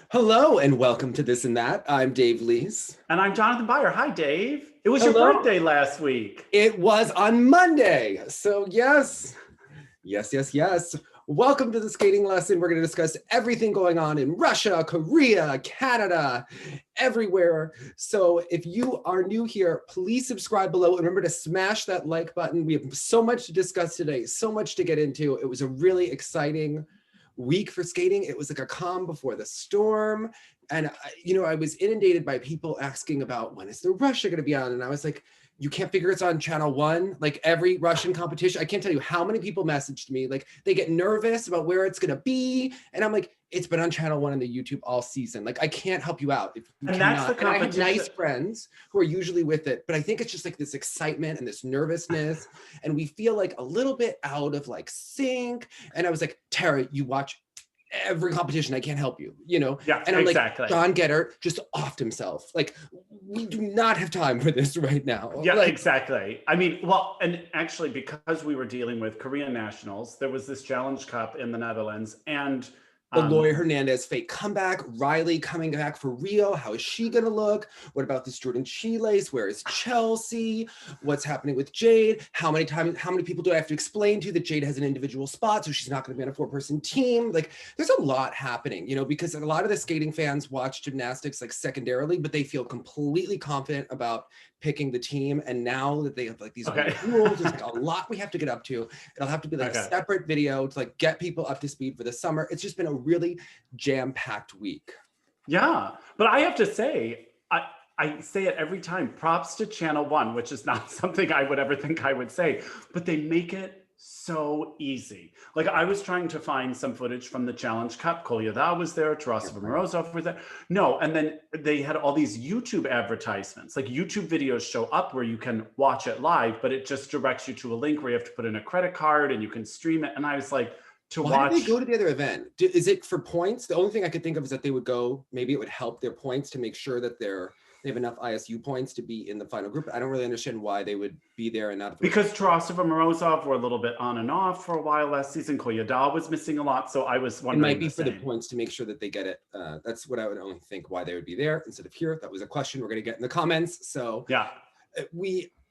Hello and welcome to This and That. I'm Dave Lees. And I'm Jonathan Byer. Hi, Dave. It was Hello. your birthday last week. It was on Monday. So yes. Welcome to the skating lesson. We're going to discuss everything going on in Russia, Korea, Canada, everywhere. So if you are new here, please subscribe below and remember to smash that like button. We have so much to discuss today, so much to get into. It was a really exciting week for skating. It was like a calm before the storm. And, I was inundated by people asking about when is the Russia going to be on? And I was like, you can't figure it's on channel 1, like every Russian competition. I can't tell you how many people messaged me. Like they get nervous about where it's going to be. And I'm like, it's been on channel 1 on the YouTube all season. Like I can't help you out if you And cannot. that's the And I competition. have nice friends who are usually with it, but I think it's just like this excitement and this nervousness. And we feel like a little bit out of like sync. And I was like, Tara, you watch every competition, I can't help you, Yeah, and I'm exactly. like, John Geddert just offed himself. Like, we do not have time for this right now. Yeah, like, exactly. I mean, well, and actually, because we were dealing with Korean nationals, there was this Challenge Cup in the Netherlands, and the Loya Hernandez fake comeback, Riley coming back for Rio. How is she going to look? What about this Jordan Chiles? Where is Chelsea? What's happening with Jade? How many people do I have to explain to that Jade has an individual spot, so she's not going to be on a 4-person team? Like, there's a lot happening, because a lot of the skating fans watch gymnastics like secondarily, but they feel completely confident about picking the team. And now that they have like these rules, there's like a lot we have to get up to. It'll have to be like a separate video to like get people up to speed for the summer. It's just been a really jam-packed week. Yeah, but I have to say, I say it every time, props to Channel 1, which is not something I would ever think I would say, but they make it so easy. Like I was trying to find some footage from the Challenge Cup. Kolyada was there, Tarasova Morozov was there. No, and then they had all these YouTube advertisements. Like YouTube videos show up where you can watch it live, but it just directs you to a link where you have to put in a credit card and you can stream it. And I was like, why did they go to the other event? Is it for points? The only thing I could think of is that they would go, maybe it would help their points to make sure that they have enough ISU points to be in the final group. I don't really understand why they would be there and not. Because Tarasova Morozov were a little bit on and off for a while last season. Kolyada was missing a lot, so I was wondering. It might be for the points to make sure that they get it. That's what I would only think why they would be there instead of here. That was a question we're going to get in the comments. So yeah,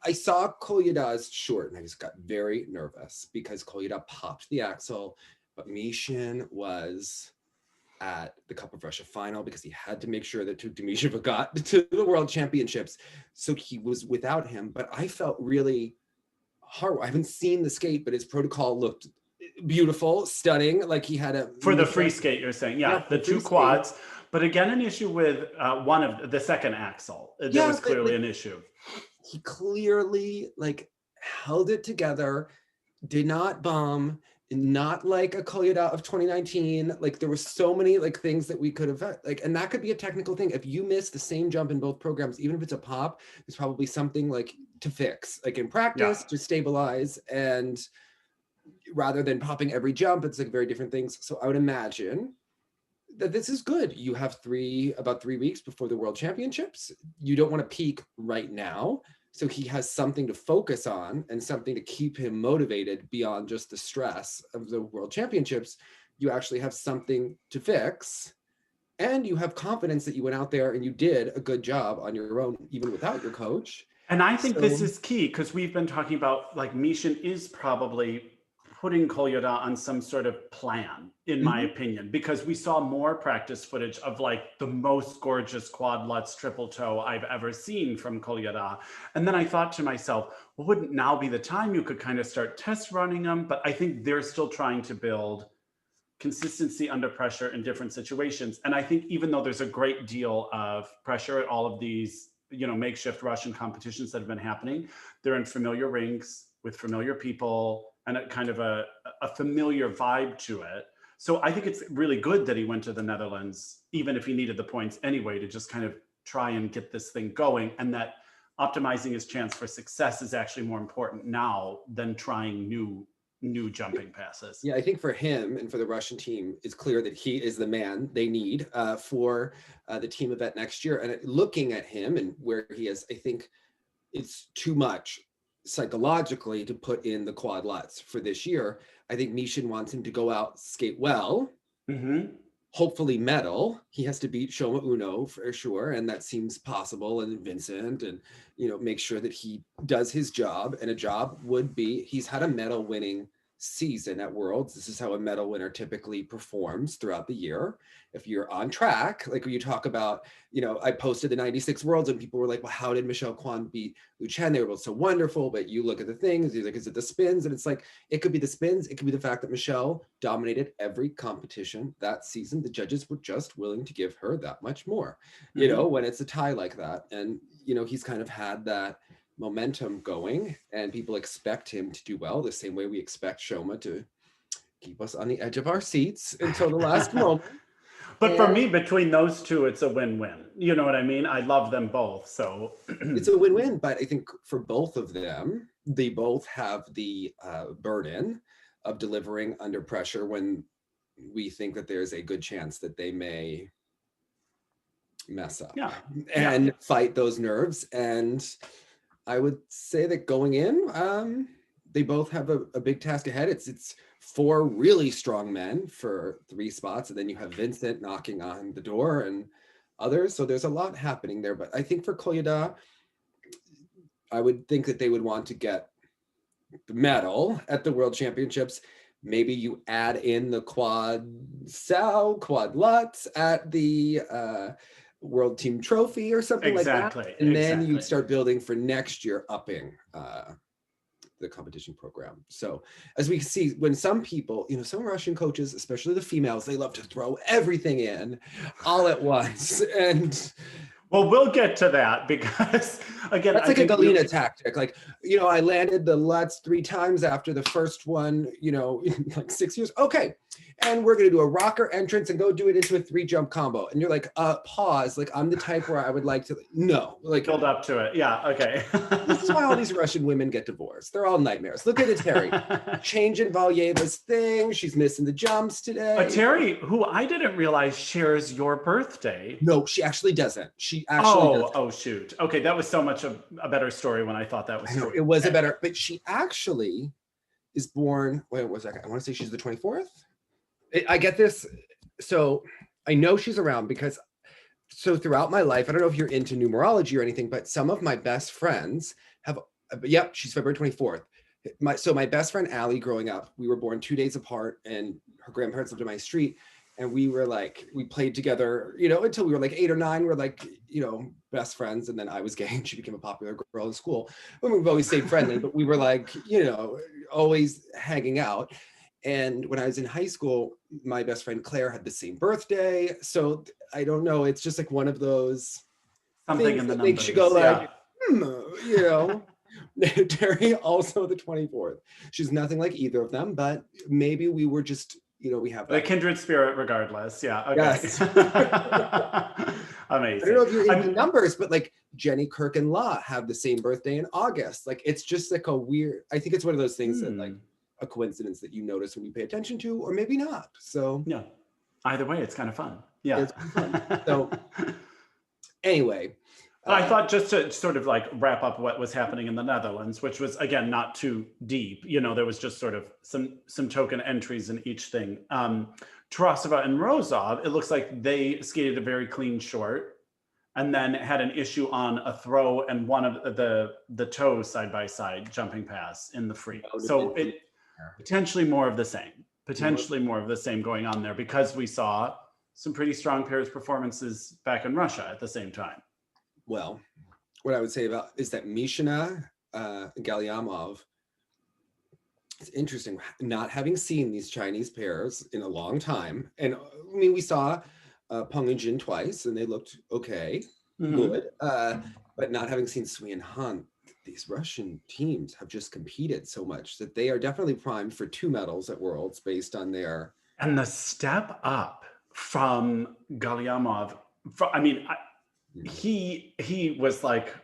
I saw Kolyada's short and I just got very nervous because Kolyada popped the axle, but Mishin was at the Cup of Russia final because he had to make sure that Tuktamysheva got to the World Championships. So he was without him, but I felt really hard. I haven't seen the skate, but his protocol looked beautiful, stunning. Like he had for the free skate, you're saying, yeah the two quads. But again, an issue with one of the second axle. There was clearly an issue. He clearly like held it together, did not bomb. Not like a Kolyada of 2019. Like there were so many like things that we could have like, and that could be a technical thing. If you miss the same jump in both programs, even if it's a pop, there's probably something like to fix, like in practice to stabilize. And rather than popping every jump, it's like very different things. So I would imagine that this is good. You have about 3 weeks before the World Championships. You don't want to peak right now. So he has something to focus on and something to keep him motivated beyond just the stress of the World Championships. You actually have something to fix and you have confidence that you went out there and you did a good job on your own, even without your coach. And I think this is key because we've been talking about like Mishin is probably putting Kolyada on some sort of plan, in my opinion, because we saw more practice footage of like the most gorgeous quad lutz triple toe I've ever seen from Kolyada. And then I thought to myself, well, wouldn't now be the time you could kind of start test running them? But I think they're still trying to build consistency under pressure in different situations. And I think even though there's a great deal of pressure at all of these, makeshift Russian competitions that have been happening, they're in familiar rinks with familiar people and a kind of a familiar vibe to it. So I think it's really good that he went to the Netherlands, even if he needed the points anyway, to just kind of try and get this thing going, and that optimizing his chance for success is actually more important now than trying new jumping passes. Yeah, I think for him and for the Russian team, it's clear that he is the man they need for the team event next year. And looking at him and where he is, I think it's too much psychologically to put in the quad lutz for this year. I think Mishin wants him to go out, skate well, hopefully medal. He has to beat Shoma Uno for sure, and that seems possible, and Vincent, and make sure that he does his job. And a job would be, he's had a medal winning season at Worlds. This is how a medal winner typically performs throughout the year. If you're on track, like when you talk about, I posted the 96 Worlds and people were like, well, how did Michelle Kwan beat Liu Chen? They were both so wonderful, but you look at the things, you're like, is it the spins? And it's like, it could be the spins. It could be the fact that Michelle dominated every competition that season. The judges were just willing to give her that much more, when it's a tie like that. And, he's kind of had that momentum going, and people expect him to do well the same way we expect Shoma to keep us on the edge of our seats until the last moment. But for me, between those two, it's a win-win. You know what I mean? I love them both, so. It's a win-win, but I think for both of them, they both have the burden of delivering under pressure when we think that there's a good chance that they may mess up and fight those nerves. And I would say that going in, they both have a big task ahead. It's 4 really strong men for 3 spots, and then you have Vincent knocking on the door and others. So there's a lot happening there. But I think for Kolyada, I would think that they would want to get the medal at the World Championships. Maybe you add in the quad lutz at the World Team Trophy or something like that. And then you start building for next year, upping the competition program. So as we see, when some people, some Russian coaches, especially the females, they love to throw everything in all at once. And well, we'll get to that because, again, that's like a Galina tactic. Like, I landed the Lutz 3 times after the first one, in like 6 years. Okay. And we're going to do a rocker entrance and go do it into a 3-jump combo. And you're like, pause. Like, I'm the type where I would like to, no. Like, build up to it. Yeah. Okay. This is why all these Russian women get divorced. They're all nightmares. Look at Eteri. Changing Valieva's thing. She's missing the jumps today. Eteri, who I didn't realize shares your birthday. No, she actually doesn't. She actually doesn't. Oh, shoot. Okay, that was so much a better story when I thought that was true. It was a better, but she actually is born, wait, was that? I want to say she's the 24th. I get this. So I know she's around because, so throughout my life, I don't know if you're into numerology or anything, but some of my best friends have, she's February 24th. My best friend, Allie, growing up, we were born 2 days apart, and her grandparents lived on my street. And we were like, we played together, until we were like 8 or 9, we're like, best friends. And then I was gay and she became a popular girl in school. And we've always stayed friendly, but we were like, always hanging out. And when I was in high school, my best friend Claire had the same birthday. So I don't know, it's just like one of those something in the numbers. Makes you go like, Terry also the 24th. She's nothing like either of them, but maybe we were just, we have a kindred spirit regardless. Yeah. Okay. Yes. Amazing. I don't know if you're into numbers, but like Jenny, Kirk, and La have the same birthday in August. Like, it's just like a weird, I think it's one of those things that like a coincidence that you notice when you pay attention to, or maybe not. So yeah, either way, it's kind of fun. Yeah. It's fun. So anyway, I thought just to sort of like wrap up what was happening in the Netherlands, which was, again, not too deep. There was just sort of some token entries in each thing. Tarasova and Rozov, it looks like they skated a very clean short and then had an issue on a throw and one of the toe side by side jumping pass in the free. So it potentially more of the same going on there, because we saw some pretty strong pairs performances back in Russia at the same time. Well, what I would say about is that Mishina Galyamov, it's interesting not having seen these Chinese pairs in a long time. And I mean, we saw Peng and Jin twice and they looked okay, good. But not having seen Sui and Han, these Russian teams have just competed so much that they are definitely primed for 2 medals at Worlds based on their... And the step up from Galyamov, he was like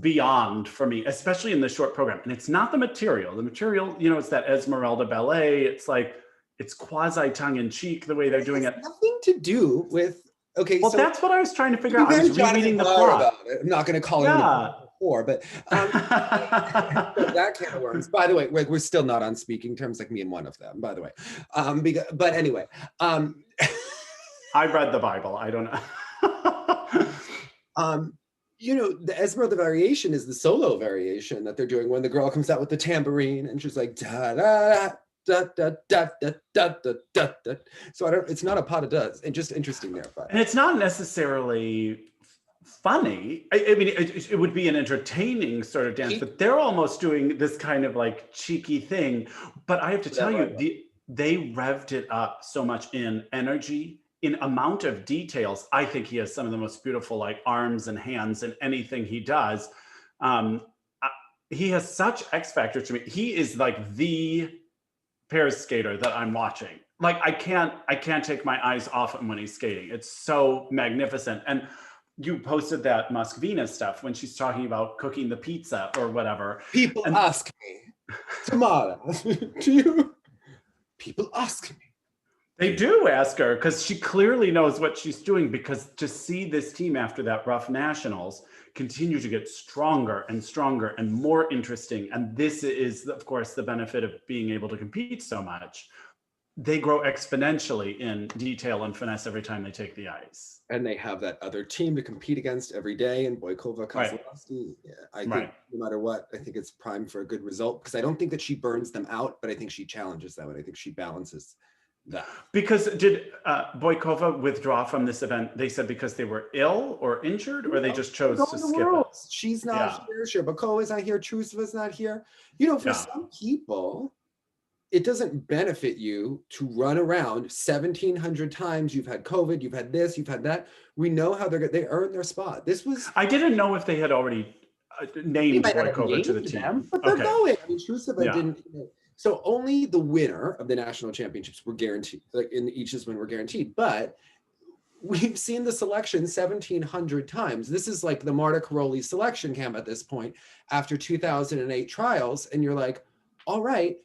beyond for me, especially in the short program. And it's not the material. The material, it's that Esmeralda ballet. It's like, it's quasi tongue-in-cheek the way they're doing it. Nothing to do with, okay. Well, so that's what I was trying to figure out. I was rereading the plot. I'm not going to call it before, but that can of worms. By the way, we're still not on speaking terms, like me and one of them, by the way. But anyway, I read the Bible. I don't know. You know, the Esmeralda variation is the solo variation that they're doing when the girl comes out with the tambourine and she's like da da da da da da da da da da. So it's not a pas de deux, and just interesting there. But and it's not necessarily funny. I mean, it would be an entertaining sort of dance, but they're almost doing this kind of like cheeky thing. But I have to tell you, they revved it up so much in energy, in amount of details. I think he has some of the most beautiful like arms and hands in anything he does. He has such X factor to me. He is like the pair skater that I'm watching. Like I can't take my eyes off him when he's skating. It's so magnificent. And you posted that Moskvina stuff when she's talking about cooking the pizza or whatever. People ask me, Tamara, do you? People ask me. They do ask her because she clearly knows what she's doing, because to see this team after that rough nationals continue to get stronger and stronger and more interesting. And this is, of course, the benefit of being able to compete so much. They grow exponentially in detail and finesse every time they take the ice. And they have that other team to compete against every day, and Boykova, Kozlovsky. Yeah, I think no matter what, I think it's prime for a good result, because I don't think that she burns them out, but I think she challenges them, and I think she balances that. Because did Boykova withdraw from this event? They said because they were ill or injured, or they just chose to skip it? She's not here. Sherbakova's not here. Trusova's not here. You know, for some people, it doesn't benefit you to run around 1,700 times. You've had COVID, you've had this, you've had that. We know how they earned their spot. This was. I didn't know if they had already named Boykova to the team. But they're going. I mean, Trusova didn't. So only the winner of the national championships were guaranteed. Like in each is when we're guaranteed. But we've seen the selection 1,700 times. This is like the Marta Karolyi selection camp at this point after 2008 trials, and you're like, all right.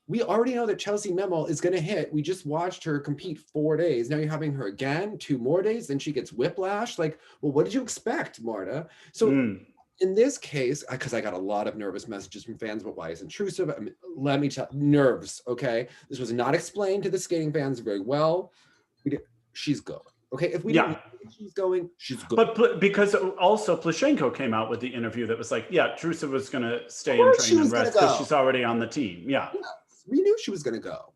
We already know that Chelsea Memel is going to hit. We just watched her compete 4 days. Now you're having her again, 2 more days. Then she gets whiplash. Like, well, what did you expect, Marta? So in this case, because I got a lot of nervous messages from fans about why it's intrusive. I mean, let me tell nerves. Okay. This was not explained to the skating fans very well. She's going. Okay, if we don't know she's going, she's going. But because also Plushenko came out with the interview that was like, yeah, Trusova was going to stay and train and rest because she's already on the team. Yeah. Yes, we knew she was going to go.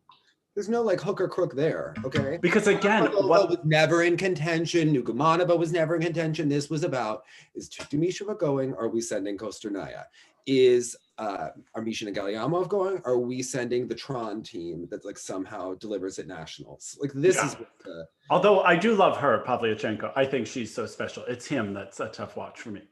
There's no like hook or crook there, okay? Because again, what was never in contention, Nugamanova was never in contention. This was about, is Tuktamysheva going? Are we sending Kostornaia? Is Misha Galiamov going? Are we sending the Tron team that like somehow delivers at nationals? Like this is what the... Although I do love her, Pavlyuchenko. I think she's so special. It's him that's a tough watch for me.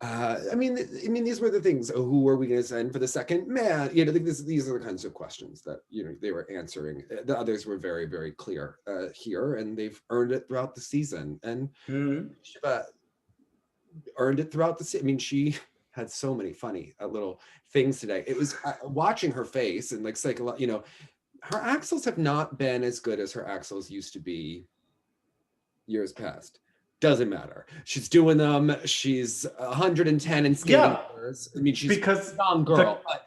I mean, these were the things. Oh, who are we going to send for the second man? You know, these are the kinds of questions that they were answering. The others were very, very clear here, and they've earned it throughout the season. And earned it throughout the season. I mean, she had so many funny little things today. It was watching her face and like her axles have not been as good as her axles used to be years past. Doesn't matter. She's doing them. She's 110 in skating hours. I mean, she's a young girl, but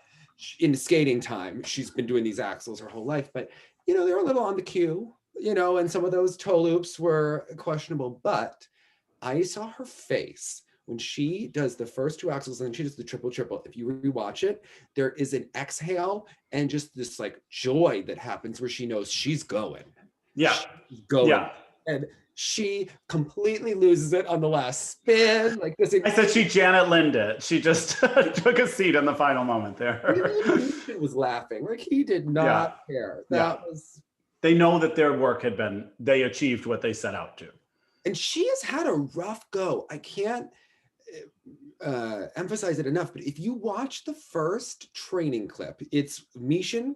in skating time, she's been doing these axles her whole life. But, they're a little on the cue, and some of those toe loops were questionable. But I saw her face when she does the first 2 axles and then she does the triple. If you rewatch it, there is an exhale and just this like joy that happens where she knows she's going. Yeah. She's going. Yeah. And she completely loses it on the last spin. Like this. I said she Janet Lind it. She just took a seat in the final moment there. He was laughing. Like he did not care. That was. They know that their work they achieved what they set out to. And she has had a rough go. I can't emphasize it enough, but if you watch the first training clip, it's Mishin.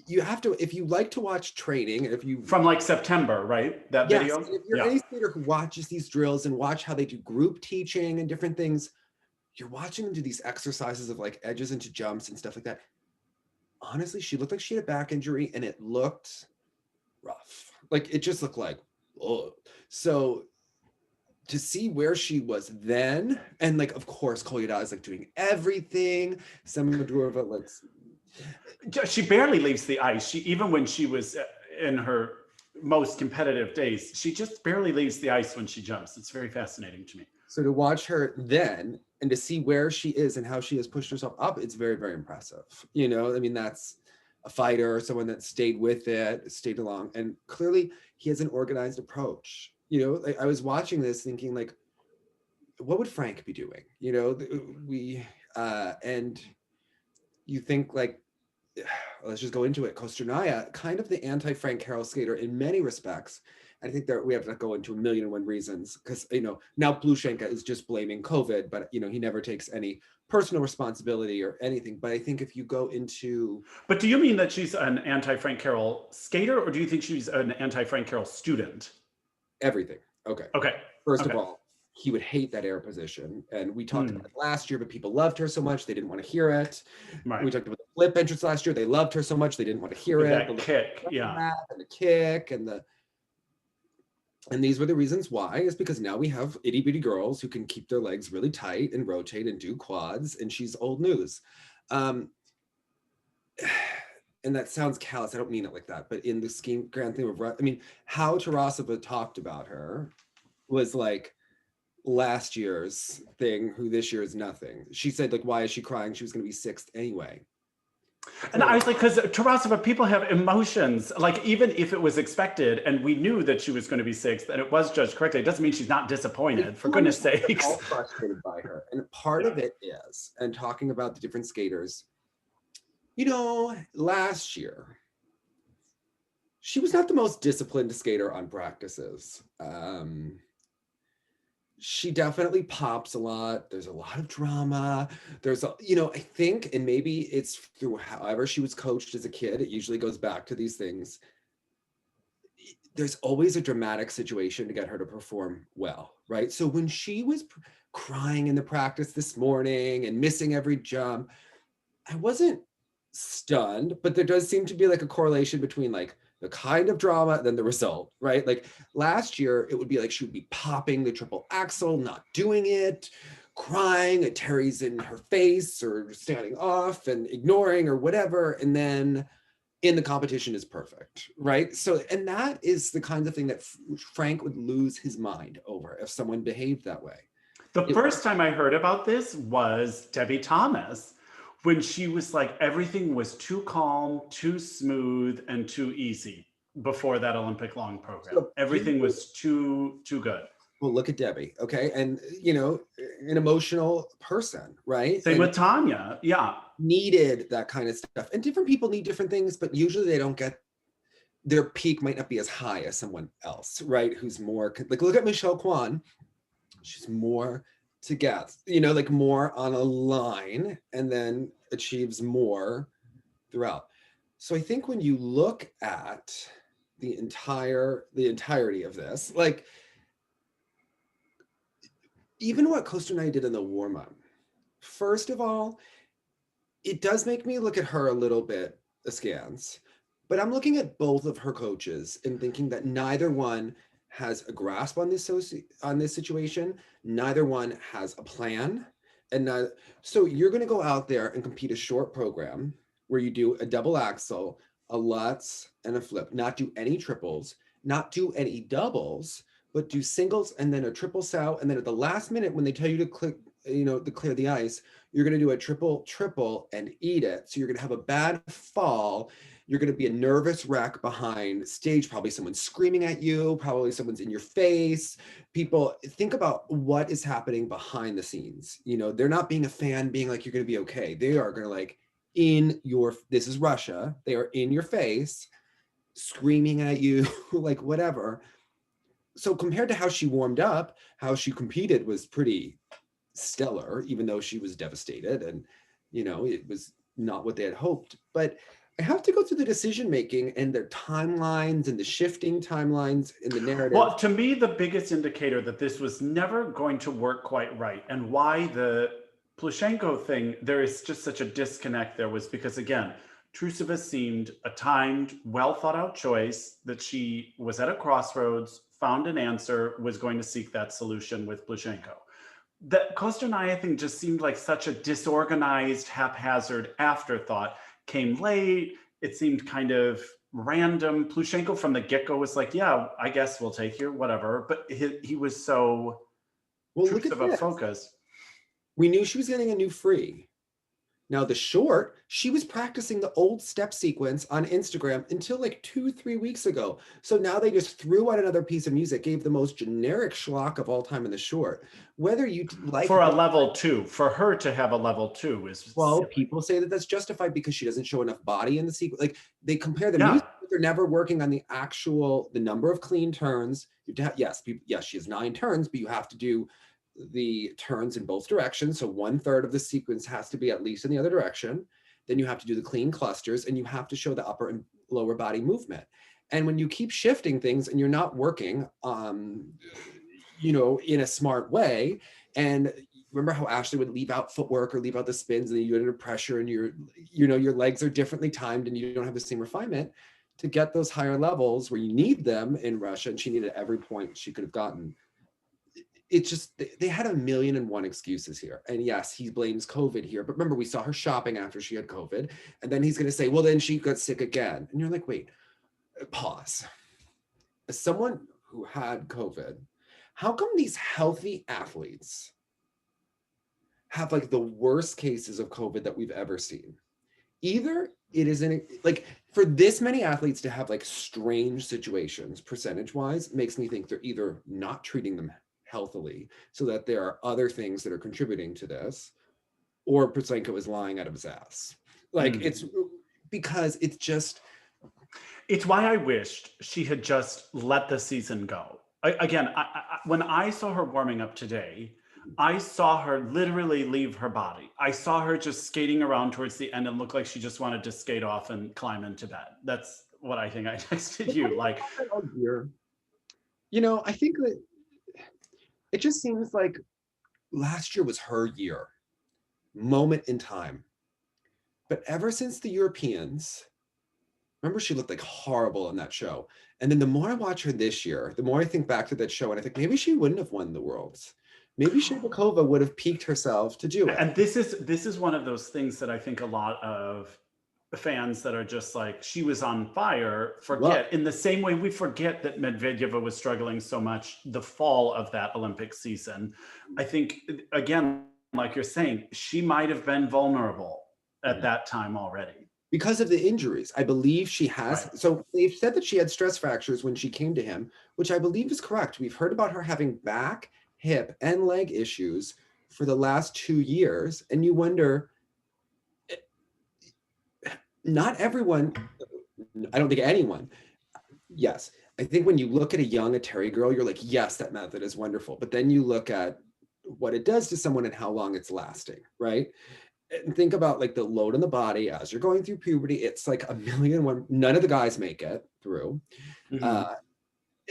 You have to, if you like to watch training, if you from like September, right? That video. And if you're any skater who watches these drills and watch how they do group teaching and different things, you're watching them do these exercises of like edges into jumps and stuff like that. Honestly, she looked like she had a back injury and it looked rough. Like it just looked like, oh. So to see where she was then, and like, of course, Kolyada is like doing everything. Semyodurova looks. She barely leaves the ice. Even when she was in her most competitive days. She just barely leaves the ice when she jumps. It's very fascinating to me. So to watch her then and to see where she is and how she has pushed herself up, it's very, very impressive. You know, I mean, that's a fighter, someone that stayed with it, stayed along. And clearly he has an organized approach. You know, like, I was watching this thinking like, what would Frank be doing? You know, and you think like, let's just go into it. Kostornaia, kind of the anti-Frank Carroll skater in many respects. I think that we have to go into 1,000,001 reasons because, you know, now Plushenko is just blaming COVID, but, you know, he never takes any personal responsibility or anything. But I think if you go into... But do you mean that she's an anti-Frank Carroll skater, or do you think she's an anti-Frank Carroll student? Everything. Okay. Okay. First of all, he would hate that air position. And we talked about it last year, but people loved her so much, they didn't want to hear it. Right. We talked about the flip entrance last year. They loved her so much, they didn't want to hear it. That kick, And the kick and these were the reasons why, is because now we have itty bitty girls who can keep their legs really tight and rotate and do quads, and she's old news. And that sounds callous. I don't mean it like that, but in the grand theme of, I mean, how Tarasova talked about her was like last year's thing, who this year is nothing. She said, like, why is she crying? She was going to be sixth anyway. And I was like, because Tarasova, people have emotions. Like, even if it was expected and we knew that she was going to be sixth and it was judged correctly, it doesn't mean she's not disappointed, for goodness sakes. All frustrated by her. And part of it is, and talking about the different skaters, you know, last year, she was not the most disciplined skater on practices. She definitely pops a lot. There's a lot of drama. There's a, you know, I think, and maybe it's through however she was coached as a kid, it usually goes back to these things. There's always a dramatic situation to get her to perform well, right? So when she was crying in the practice this morning and missing every jump, I wasn't stunned, but there does seem to be like a correlation between like the kind of drama and then the result, right? Like last year, it would be like she would be popping the triple axel, not doing it, crying, Eteri's in her face or standing off and ignoring or whatever. And then in the competition is perfect, right? So, and that is the kind of thing that Frank would lose his mind over if someone behaved that way. The first time I heard about this was Debbie Thomas, when she was like, everything was too calm, too smooth, and too easy before that Olympic long program. So everything was too good. Well, look at Debbie, okay? And, you know, an emotional person, right? Same with Tanya, yeah. Needed that kind of stuff. And different people need different things, but usually they don't get, their peak might not be as high as someone else, right? Who's more, like look at Michelle Kwan. She's more together, you know, like more on a line and then achieves more throughout. So I think when you look at the entirety of this, like even what Kostornaia did in the warm-up, first of all, it does make me look at her a little bit askance, but I'm looking at both of her coaches and thinking that neither one has a grasp on this situation. Neither one has a plan. And so you're going to go out there and compete a short program where you do a double axel, a Lutz, and a flip, not do any triples, not do any doubles, but do singles and then a triple sow. And then at the last minute, when they tell you to click, you know, to clear the ice, you're going to do a triple and eat it. So you're going to have a bad fall. You're going to be a nervous wreck behind stage, probably someone's screaming at you, probably someone's in your face. People, think about what is happening behind the scenes. You know, they're not being a fan, being like, you're going to be okay. They are going to like, this is Russia. They are in your face, screaming at you, like whatever. So compared to how she warmed up, how she competed was pretty stellar, even though she was devastated and, you know, it was not what they had hoped. But I have to go through the decision-making and their timelines and the shifting timelines in the narrative. Well, to me, the biggest indicator that this was never going to work quite right and why the Plushenko thing, there is just such a disconnect there was because, again, Trusova seemed a timed, well thought out choice that she was at a crossroads, found an answer, was going to seek that solution with Plushenko. The Kostornaia thing just seemed like such a disorganized, haphazard afterthought. Came late, it seemed kind of random. Plushenko from the get-go was like, yeah, I guess we'll take you, whatever. But he was so Look truth at of a this. focus. We knew she was getting a new free. Now the short, she was practicing the old step sequence on Instagram until like 2-3 weeks ago. So now they just threw out another piece of music, gave the most generic schlock of all time in the short. Whether you like for a level 2, for her to have a level 2 is silly. People say that that's justified because she doesn't show enough body in the sequence. Like they compare the music, but they're never working on the number of clean turns. Yes, she has 9 turns, but you have to do the turns in both directions. So 1/3 of the sequence has to be at least in the other direction. Then you have to do the clean clusters and you have to show the upper and lower body movement. And when you keep shifting things and you're not working, in a smart way, and remember how Ashley would leave out footwork or leave out the spins and then you get under pressure and your legs are differently timed and you don't have the same refinement to get those higher levels where you need them in Russia. And she needed every point she could have gotten. It's just, they had 1,000,001 excuses here. And yes, he blames COVID here, but remember we saw her shopping after she had COVID. And then he's gonna say, well, then she got sick again. And you're like, wait, pause. As someone who had COVID, how come these healthy athletes have like the worst cases of COVID that we've ever seen? Either it isn't like for this many athletes to have like strange situations percentage wise makes me think they're either not treating them healthily so that there are other things that are contributing to this, or Plushenko is lying out of his ass. Like it's because it's why I wished she had just let the season go. When I saw her warming up today, I saw her literally leave her body. I saw her just skating around towards the end and look like she just wanted to skate off and climb into bed. That's what I think I texted you. Like, I think that it just seems like last year was her year, moment in time. But ever since the Europeans, remember she looked like horrible in that show. And then the more I watch her this year, the more I think back to that show and I think maybe she wouldn't have won the Worlds. Maybe Shevakova would have piqued herself to do it. And this is one of those things that I think a lot of fans that are just like, she was on fire, forget. In the same way we forget that Medvedeva was struggling so much the fall of that Olympic season. I think, again, like you're saying, she might have been vulnerable at that time already. Because of the injuries. I believe she has. Right. So they've said that she had stress fractures when she came to him, which I believe is correct. We've heard about her having back, hip, and leg issues for the last 2 years. And you wonder, not everyone, I don't think anyone, yes. I think when you look at a young Eteri girl, you're like, yes, that method is wonderful. But then you look at what it does to someone and how long it's lasting, right? And think about like the load on the body as you're going through puberty. It's like 1,000,001. None of the guys make it through.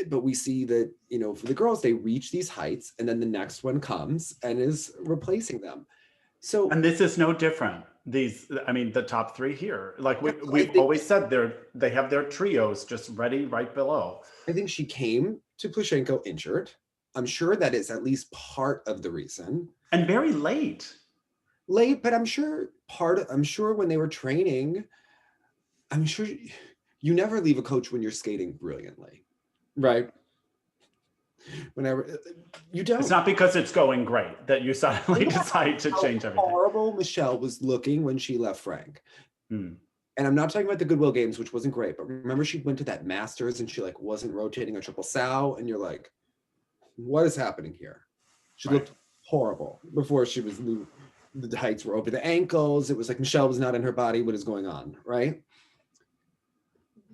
But we see that, for the girls, they reach these heights and then the next one comes and is replacing them. And this is no different. The top 3 here, like we've always said, they have their trios just ready right below. I think she came to Plushenko injured. I'm sure that is at least part of the reason. And very late, but I'm sure when they were training, I'm sure you never leave a coach when you're skating brilliantly, right? Whenever you don't. It's not because it's going great that you suddenly decide to change everything. Horrible Michelle was looking when she left Frank. And I'm not talking about the Goodwill Games, which wasn't great, but remember she went to that Masters and she like wasn't rotating a triple sow, and you're like, what is happening here? She looked horrible before she was the heights were over the ankles. It was like Michelle was not in her body. What is going on, right?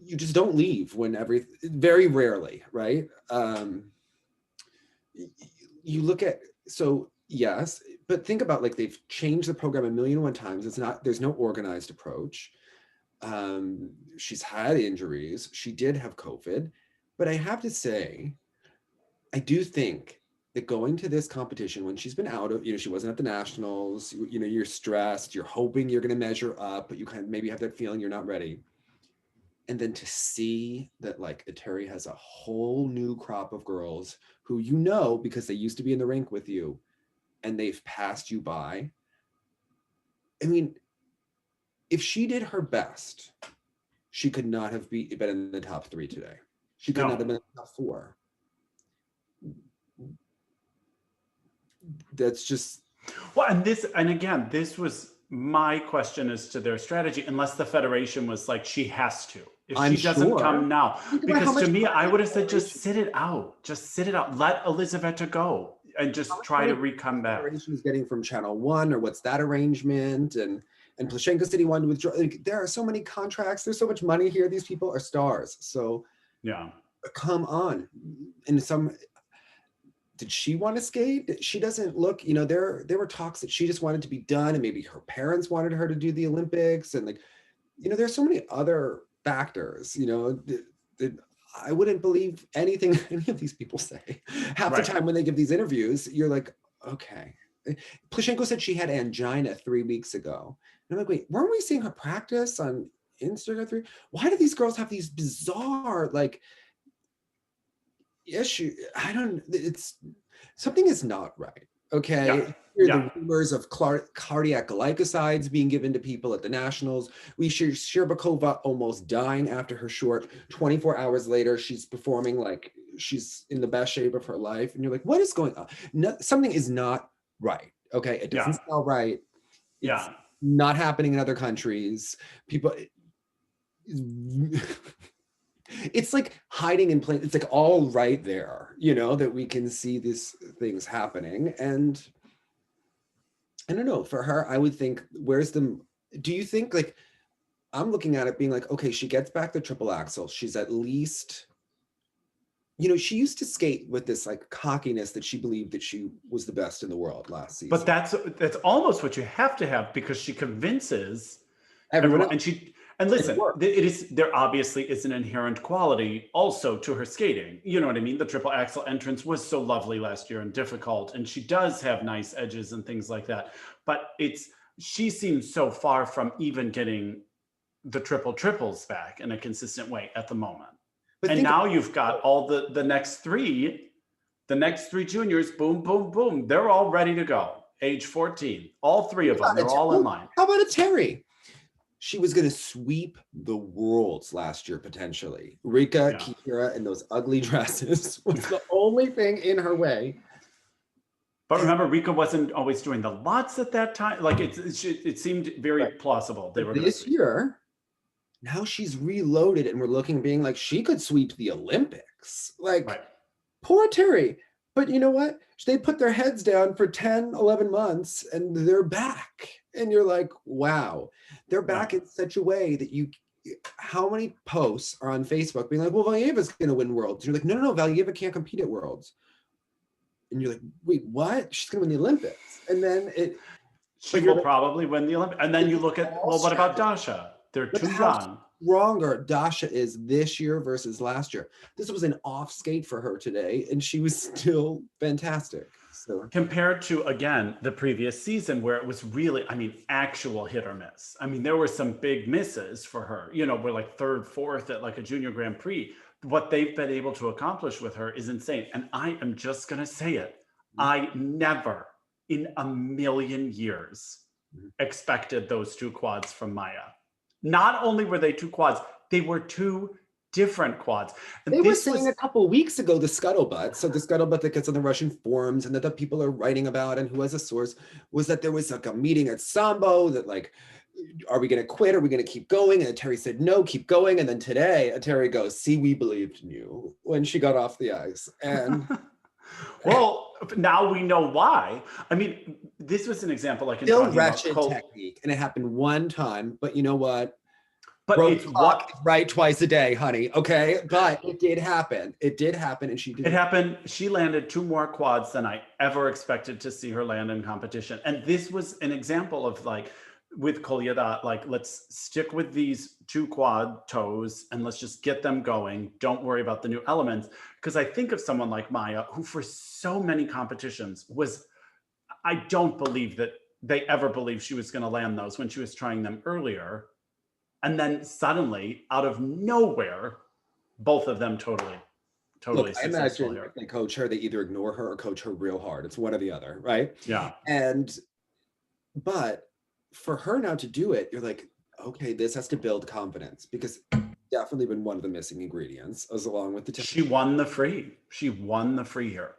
You just don't leave when very rarely, right? You look at, so yes, but think about like they've changed the program 1,000,001 times. There's no organized approach. She's had injuries. She did have COVID, but I have to say, I do think that going to this competition when she's been out of, she wasn't at the nationals, you're stressed, you're hoping you're going to measure up, but you kind of maybe have that feeling you're not ready. And then to see that like Eteri has a whole new crop of girls who because they used to be in the rink with you and they've passed you by. I mean, if she did her best, she could not have been in the top 3 today. She could not have been in the top 4. That's just... Well, and again, this was my question as to their strategy, unless the federation was like, she has to. If she doesn't come now, because to me, I would have said, just sit it out. Just sit it out. Let Elizaveta go and just try to re-come back. Federation is getting from Channel 1, or what's that arrangement? And Plushenko City wanted to withdraw. Like, there are so many contracts. There's so much money here. These people are stars. So yeah, come on. And did she want to skate? She doesn't look, you know, there were talks that she just wanted to be done, and maybe her parents wanted her to do the Olympics. And like, you know, there's so many other factors, you know, that I wouldn't believe anything any of these people say. Half the time when they give these interviews, you're like, okay. Plushenko said she had angina 3 weeks ago. And I'm like, wait, weren't we seeing her practice on Instagram? Why do these girls have these bizarre, like, issue? Something is not right. Okay. The rumors of cardiac glycosides being given to people at the nationals. We hear Sherbakova almost dying after her short. 24 hours later, she's performing like she's in the best shape of her life. And you're like, what is going on? No, something is not right. Okay. It doesn't smell right. It's not happening in other countries. People, it's like hiding in plain, it's like all right there, you know, that we can see these things happening. And I don't know, for her, I would think, do you think, like, I'm looking at it being like, okay, she gets back the triple axel. She's at least, you know, she used to skate with this like cockiness that she believed that she was the best in the world last season. But that's almost what you have to have, because she convinces everyone. And listen, there obviously is an inherent quality also to her skating. You know what I mean? The triple axel entrance was so lovely last year and difficult, and she does have nice edges and things like that. But she seems so far from even getting the triples back in a consistent way at the moment. And now you've got all the next three juniors, boom, boom, boom. They're all ready to go. Age 14, all 3 of them, they're all in line. How about Eteri? She was going to sweep the worlds last year, potentially. Rika, Kira, and those ugly dresses was the only thing in her way. But remember, Rika wasn't always doing the lots at that time. Like, it seemed very plausible. They were this year, now she's reloaded, and we're looking, being like, she could sweep the Olympics. Like, poor Terry. But you know what? They put their heads down for 10, 11 months, and they're back. And you're like, wow, they're back in such a way that how many posts are on Facebook being like, well, Valieva's going to win Worlds. And you're like, no, Valieva can't compete at Worlds. And you're like, wait, what? She's going to win the Olympics. And then she will probably win the Olympics. And then you look at, well, what about Dasha? They're too young. Stronger Dasha is this year versus last year. This was an off skate for her today, and she was still fantastic. So compared to, again, the previous season, where it was really, I mean, actual hit or miss. I mean, there were some big misses for her. You know, we're like 3rd, 4th at like a junior Grand Prix. What they've been able to accomplish with her is insane. And I am just going to say it. I never in a million years expected those 2 quads from Maiia. Not only were they 2 quads, they were 2 different quads. And they were saying a couple weeks ago, the scuttlebutt. So the scuttlebutt that gets on the Russian forums and that the people are writing about and who has a source was that there was like a meeting at Sambo that like, are we going to quit? Are we going to keep going? And Eteri said, no, keep going. And then today, Eteri goes, see, we believed in you, when she got off the ice. And well, now we know why. I mean, this was an example like in still wretched technique, and it happened one time, but you know what? But it's right twice a day, honey. Okay, but it did happen. It did happen, and she did. It happened. She landed 2 more quads than I ever expected to see her land in competition, and this was an example of like with Kolyada, like let's stick with these 2 quad toes and let's just get them going. Don't worry about the new elements, because I think of someone like Maiia, who for so many competitions I don't believe that they ever believed she was going to land those when she was trying them earlier. And then suddenly, out of nowhere, both of them totally Look, I imagine if they coach her, they either ignore her or coach her real hard. It's one or the other, right? Yeah. But for her now to do it, you're like, okay, this has to build confidence, because definitely been one of the missing ingredients, as along with the She won the free. She won the free here.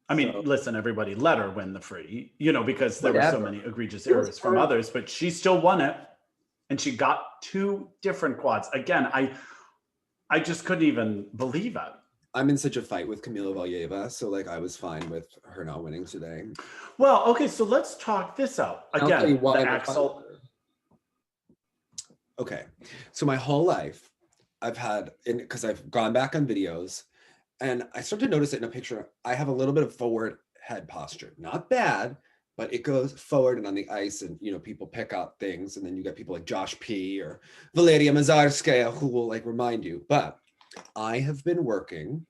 I mean, so, listen, everybody let her win the free, you know, because there were so whatever. many egregious It was errors from others, but she still won it. And she got 2 different quads. Again, I just couldn't even believe it. I'm in such a fight with Kamila Valieva, so like I was fine with her not winning today. Well, okay, so let's talk this out. Again, the Axel. Okay, so my whole life, I've had, because I've gone back on videos, and I started to notice it in a picture. I have a little bit of forward head posture. Not bad, but it goes forward and on the ice, and you know, people pick up things, and then you get people like Josh P or Valeria Mazarskaya who will like remind you. But I have been working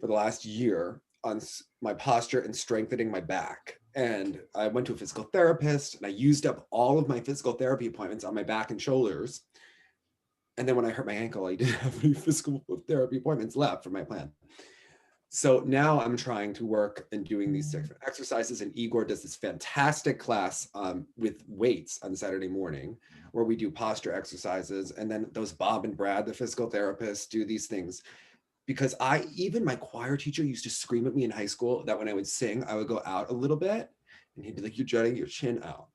for the last year on my posture and strengthening my back. And I went to a physical therapist and I used up all of my physical therapy appointments on my back and shoulders. And then when I hurt my ankle, I didn't have any physical therapy appointments left for my plan. So now I'm trying to work and doing these different exercises. And Igor does this fantastic class with weights on Saturday morning, where we do posture exercises. And then those Bob and Brad, the physical therapists, do these things. Because even my choir teacher used to scream at me in high school that when I would sing, I would go out a little bit. And he'd be like, you're jutting your chin out.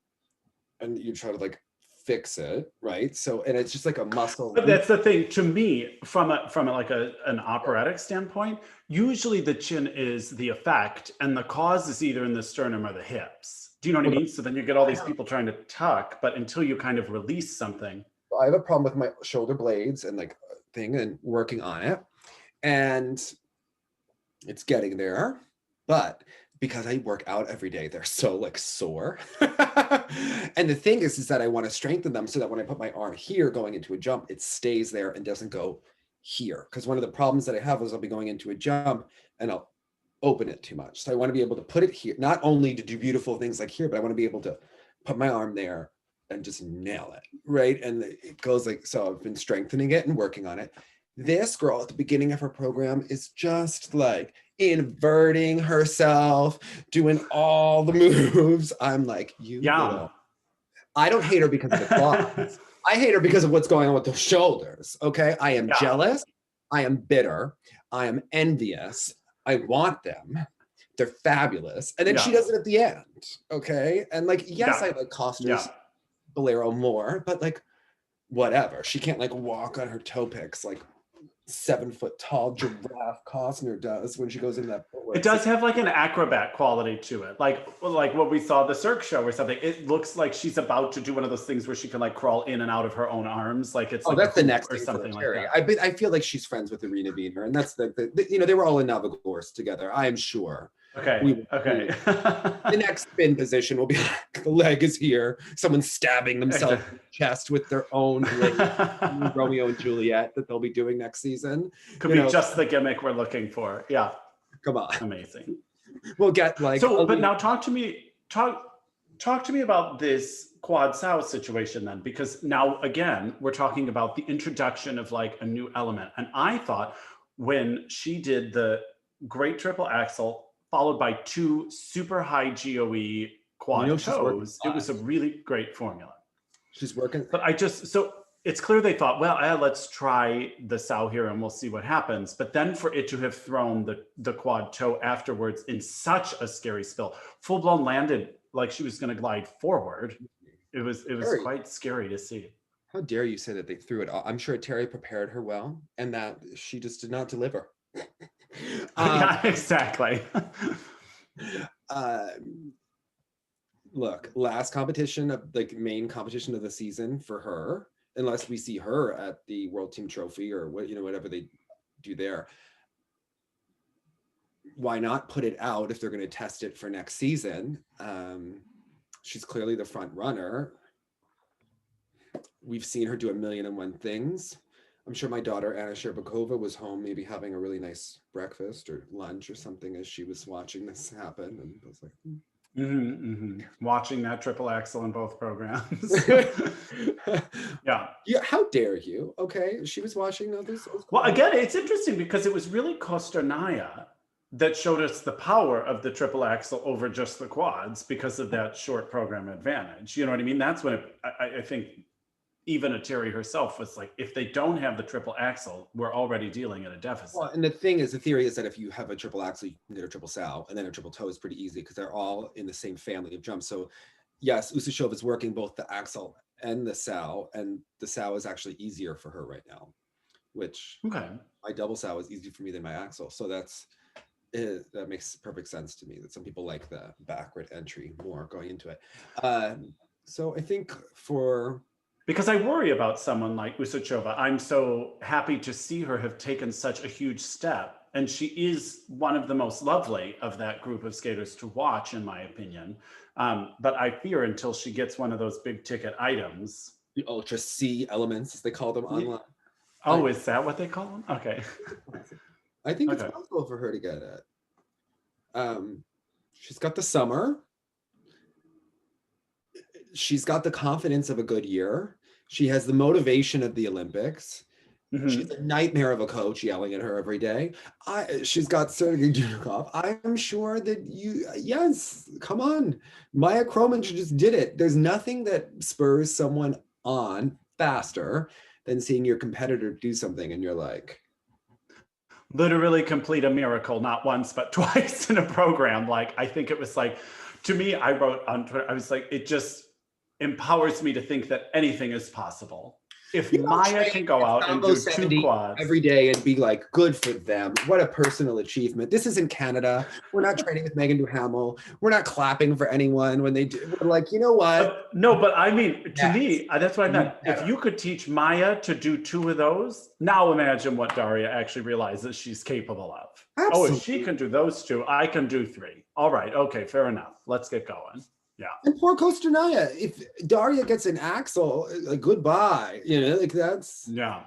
And you try to like fix it, right? So, and it's just like a muscle. But that's the thing to me, from an operatic standpoint, usually the chin is the effect and the cause is either in the sternum or the hips. Do you know what I mean? So then you get all these people trying to tuck, but until you kind of release something. I have a problem with my shoulder blades and like thing and working on it. And it's getting there, but because I work out every day, they're so like sore. And the thing is that I want to strengthen them so that when I put my arm here going into a jump, it stays there and doesn't go here. Because one of the problems that I have is I'll be going into a jump and I'll open it too much. So I want to be able to put it here, not only to do beautiful things like here, but I want to be able to put my arm there and just nail it, right? And it goes like, so I've been strengthening it and working on it. This girl at the beginning of her program is just like inverting herself, doing all the moves. I'm like, you little. I don't hate her because of the quads. I hate her because of what's going on with the shoulders. Okay. I am jealous. I am bitter. I am envious. I want them. They're fabulous. And then she does it at the end. Okay. And like, yes, I like Kostor's bolero more, but like, whatever. She can't like walk on her toe picks like 7-foot tall giraffe Costner does when she goes into that footwork. It does have like an acrobat quality to it, like what we saw the Cirque show or something. It looks like she's about to do one of those things where she can like crawl in and out of her own arms, like it's like that's the next or thing something like that. I feel like she's friends with Irina Wiener, and that's the you know, they were all in Navigorsk together, I am sure. Okay. The next spin position will be like the leg is here, someone stabbing themselves in the chest with their own blade. Romeo and Juliet that they'll be doing next season. Could be just the gimmick we're looking for. Yeah. Come on. Amazing. We'll get like so, but now talk to me about this quad sow situation then, because now again we're talking about the introduction of like a new element. And I thought when she did the great triple axel followed by 2 super high GOE quad toes, it was a really great formula. She's working. But so it's clear they thought, well, let's try the sow here and we'll see what happens. But then for it to have thrown the quad toe afterwards in such a scary spill, full blown landed like she was going to glide forward. It was quite scary to see. How dare you say that they threw it all? I'm sure Eteri prepared her well and that she just did not deliver. Yeah, exactly. Look, last competition of like main competition of the season for her, unless we see her at the World Team Trophy or what, you know, whatever they do there. Why not put it out if they're going to test it for next season? She's clearly the front runner. We've seen her do 1,000,001 things. I'm sure my daughter, Anna Sherbakova, was home maybe having a really nice breakfast or lunch or something as she was watching this happen. And I was like, watching that triple axel in both programs. Yeah. How dare you? Okay. She was watching others. Well, again, it's interesting because it was really Kostornaia that showed us the power of the triple axel over just the quads because of that short program advantage. You know what I mean? That's when I think even Eteri herself was like, if they don't have the triple axel, we're already dealing at a deficit. Well, and the theory is that if you have a triple axel, you can get a triple sow, and then a triple toe is pretty easy because they're all in the same family of jumps. So yes, Usacheva is working both the axel and the sow, and the sow is actually easier for her right now, which my double sow is easier for me than my axel. So that makes perfect sense to me, that some people like the backward entry more going into it. So I think because I worry about someone like Usacheva. I'm so happy to see her have taken such a huge step. And she is one of the most lovely of that group of skaters to watch, in my opinion. But I fear until she gets one of those big ticket items. The Ultra C elements, as they call them online. Oh, is that what they call them? Okay. I think it's possible for her to get it. She's got the summer. She's got the confidence of a good year. She has the motivation of the Olympics. She's a nightmare of a coach yelling at her every day. She's got Sergei Dudikov. I'm sure that yes, come on. Maiia Khromykh just did it. There's nothing that spurs someone on faster than seeing your competitor do something and you're like, literally complete a miracle, not once, but twice in a program. Like, I think it was like, to me, I wrote on Twitter, I was like, it just empowers me to think that anything is possible. If Maiia can go out and do 2 quads every day and be like, good for them. What a personal achievement. This is in Canada. We're not training with Megan Duhamel. We're not clapping for anyone when they do. We're like, you know what? But I mean, to me, that's what I meant. If you could teach Maiia to do 2 of those, now imagine what Daria actually realizes she's capable of. Absolutely. Oh, if she can do those 2, I can do 3. All right. Okay. Fair enough. Let's get going. Yeah. And poor Kostornaia, if Daria gets an axle, like goodbye, like that's. Yeah.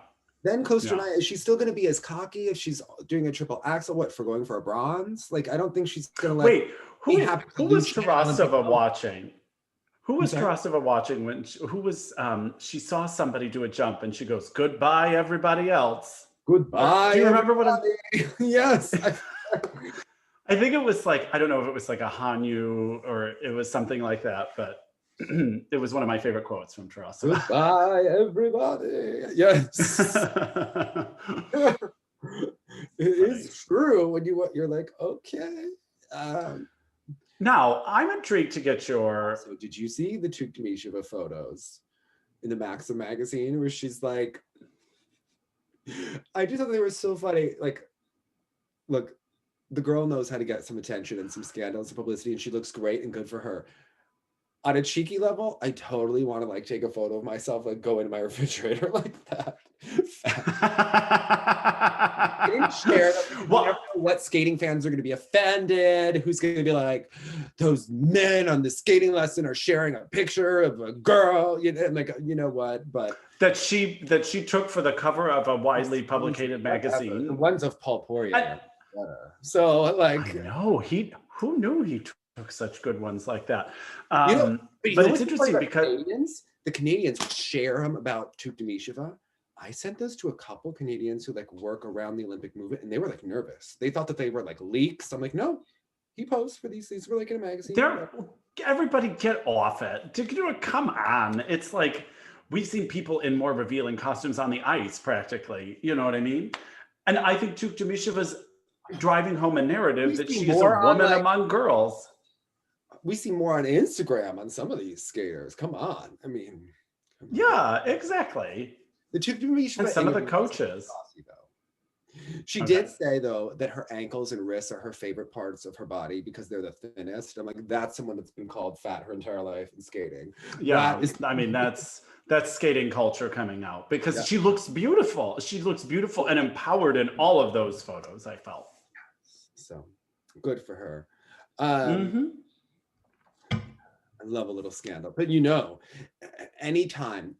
Then Kostornaia, is she still going to be as cocky if she's doing a triple axel? What, for going for a bronze? Like, I don't think she's going to like. Wait, who was Tarasova watching? Who was Tarasova watching when she saw somebody do a jump and she goes, goodbye, everybody else. Goodbye. Do you remember what Yes. I think it was like, I don't know if it was like a Hanyu or it was something like that, but it was one of my favorite quotes from Tarasova. Goodbye, everybody. Yes. It is true when you're like, okay. Now, I'm intrigued to get your... So did you see the Tuktamysheva photos in the Maxim magazine where she's like, I just thought they were so funny. Like, look, the girl knows how to get some attention and some scandals and publicity, and she looks great and good for her. On a cheeky level, I totally want to like take a photo of myself, like go into my refrigerator like that. I didn't share that. You never know what skating fans are going to be offended. Who's going to be like, those men on the skating lesson are sharing a picture of a girl, like, you know what? But that she took for the cover of a widely publicated magazine. The ones of Paul Poirier. So like, I know who knew he took such good ones like that. But it's interesting because the Canadians share them about Tuktamysheva. I sent those to a couple Canadians who like work around the Olympic movement, and they were like nervous. They thought that they were like leaks. I'm like, no, he posed for these. These were like in a magazine. Everybody get off it. Come on. It's like we've seen people in more revealing costumes on the ice, practically. You know what I mean? And I think Tuktamysheva's driving home a narrative that she's a woman among girls. We see more on Instagram on some of these skaters. Come on. I mean. Yeah, exactly. The Tuktamysheva and some of the coaches. She did say, though, that her ankles and wrists are her favorite parts of her body because they're the thinnest. I'm like, that's someone that's been called fat her entire life in skating. Yeah, I mean, that's skating culture coming out because she looks beautiful. She looks beautiful and empowered in all of those photos, I felt. So good for her. I love a little scandal. But anytime,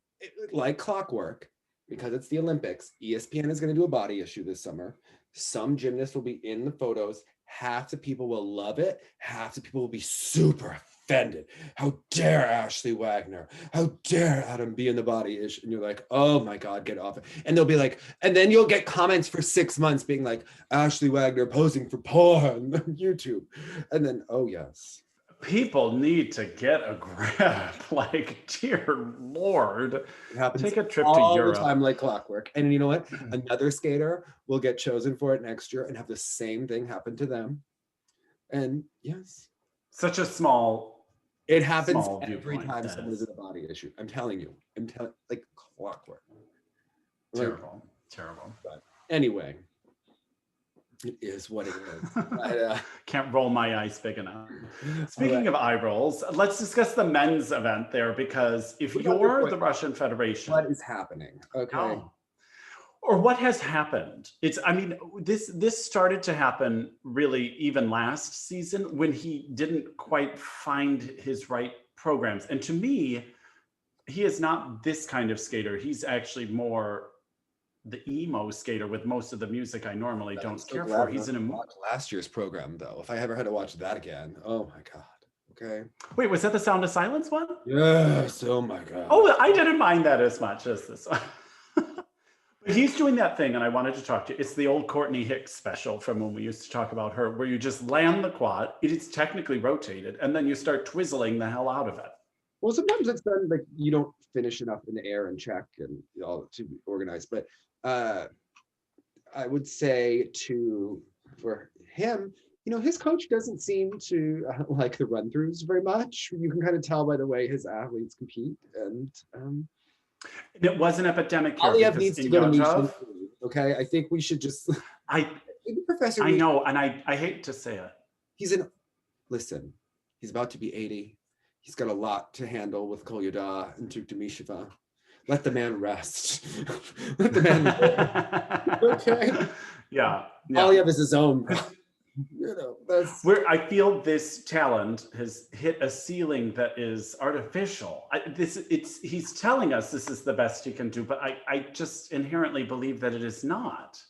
like clockwork, because it's the Olympics, ESPN is going to do a body issue this summer. Some gymnasts will be in the photos. Half the people will love it. Half the people will be super offended. How dare Ashley Wagner? How dare Adam be in the body issue? And you're like, oh my God, get off it. And they'll be like, and then you'll get comments for 6 months being like, Ashley Wagner posing for porn on YouTube. And then, oh yes. people need to get a grip. Like, dear Lord, It happens take a trip all to Europe. the time like clockwork. And you know what? Another skater will get chosen for it next year and have the same thing happen to them. And yes. Such a small, it happens small every viewpoint, time that someone is is. in a body issue. I'm telling you. Like clockwork. Terrible, terrible. But anyway, it is what it is. But, can't roll my eyes big enough. Speaking of eye rolls, let's discuss the men's event there, because if you're the Russian Federation, what is happening? Okay. Oh. Or what has happened? I mean, this started to happen really even last season when he didn't quite find his right programs. And to me, he is not this kind of skater. He's actually more the emo skater with most of the music I normally don't care for. He's in last year's program though. If I ever had to watch that again, oh my God. Okay. Wait, was that the Sound of Silence one? Yes. Oh my God. Oh, I didn't mind that as much as this one. But he's doing that thing, and I wanted to talk to you. It's the old Courtney Hicks special from when we used to talk about her, where you just land the quad, it is technically rotated, and then you start twizzling the hell out of it. Well, sometimes it's done like you don't finish enough in the air and check and all to be organized. But I would say for him, his coach doesn't seem to like the run-throughs very much. You can kind of tell by the way his athletes compete. And it was an epidemic here. Aliyev needs to go to Mishin. Okay, I think we should just. Professor. I know, and I hate to say it. Listen, he's about to be 80. He's got a lot to handle with Kolyada and Tuktamysheva. Let the man rest. Let the man rest. Okay. Yeah. Aliyev is his own. Where I feel this talent has hit a ceiling that is artificial. He's telling us this is the best he can do, but I just inherently believe that it is not.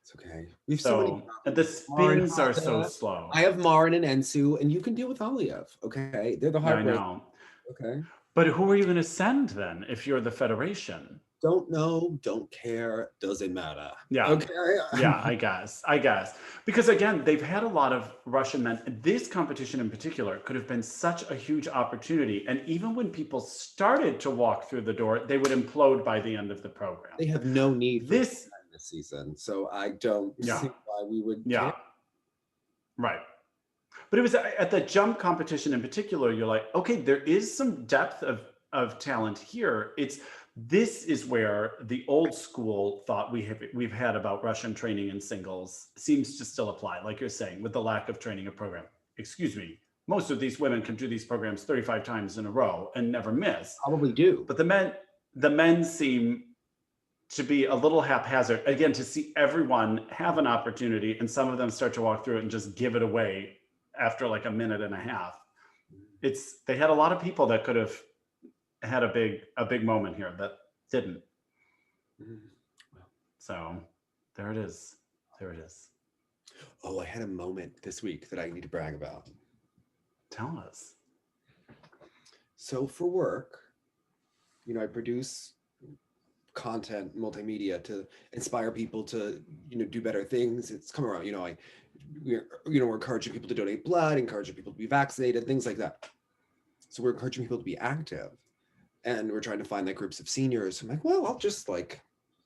It's okay. We've so many the spins are so slow. I have Marin and Eunsoo, and you can deal with Aliyev. Okay, they're the hard. I know. Okay. But who are you going to send then if you're the Federation? Don't know, don't care, doesn't matter. Yeah. Okay. Yeah, I guess. Because again, they've had a lot of Russian men. This competition in particular could have been such a huge opportunity. And even when people started to walk through the door, they would implode by the end of the program. They have no need for this season. So I don't see why we would care. Right. But it was at the jump competition in particular, you're like, okay, there is some depth of talent here. This is where the old school thought we've had about Russian training in singles seems to still apply, like you're saying, with the lack of training of program. Excuse me, most of these women can do these programs 35 times in a row and never miss. Probably do. But the men seem to be a little haphazard. Again, to see everyone have an opportunity and some of them start to walk through it and just give it away after like a minute and a half. They had a lot of people that could have had a big moment here that didn't. So there it is. Oh, I had a moment this week that I need to brag about. Tell us. So for work, I produce content, multimedia to inspire people to, do better things. It's come around, we're encouraging people to donate blood, encouraging people to be vaccinated, things like that. So we're encouraging people to be active. And we're trying to find groups of seniors. I'm like, well, I'll just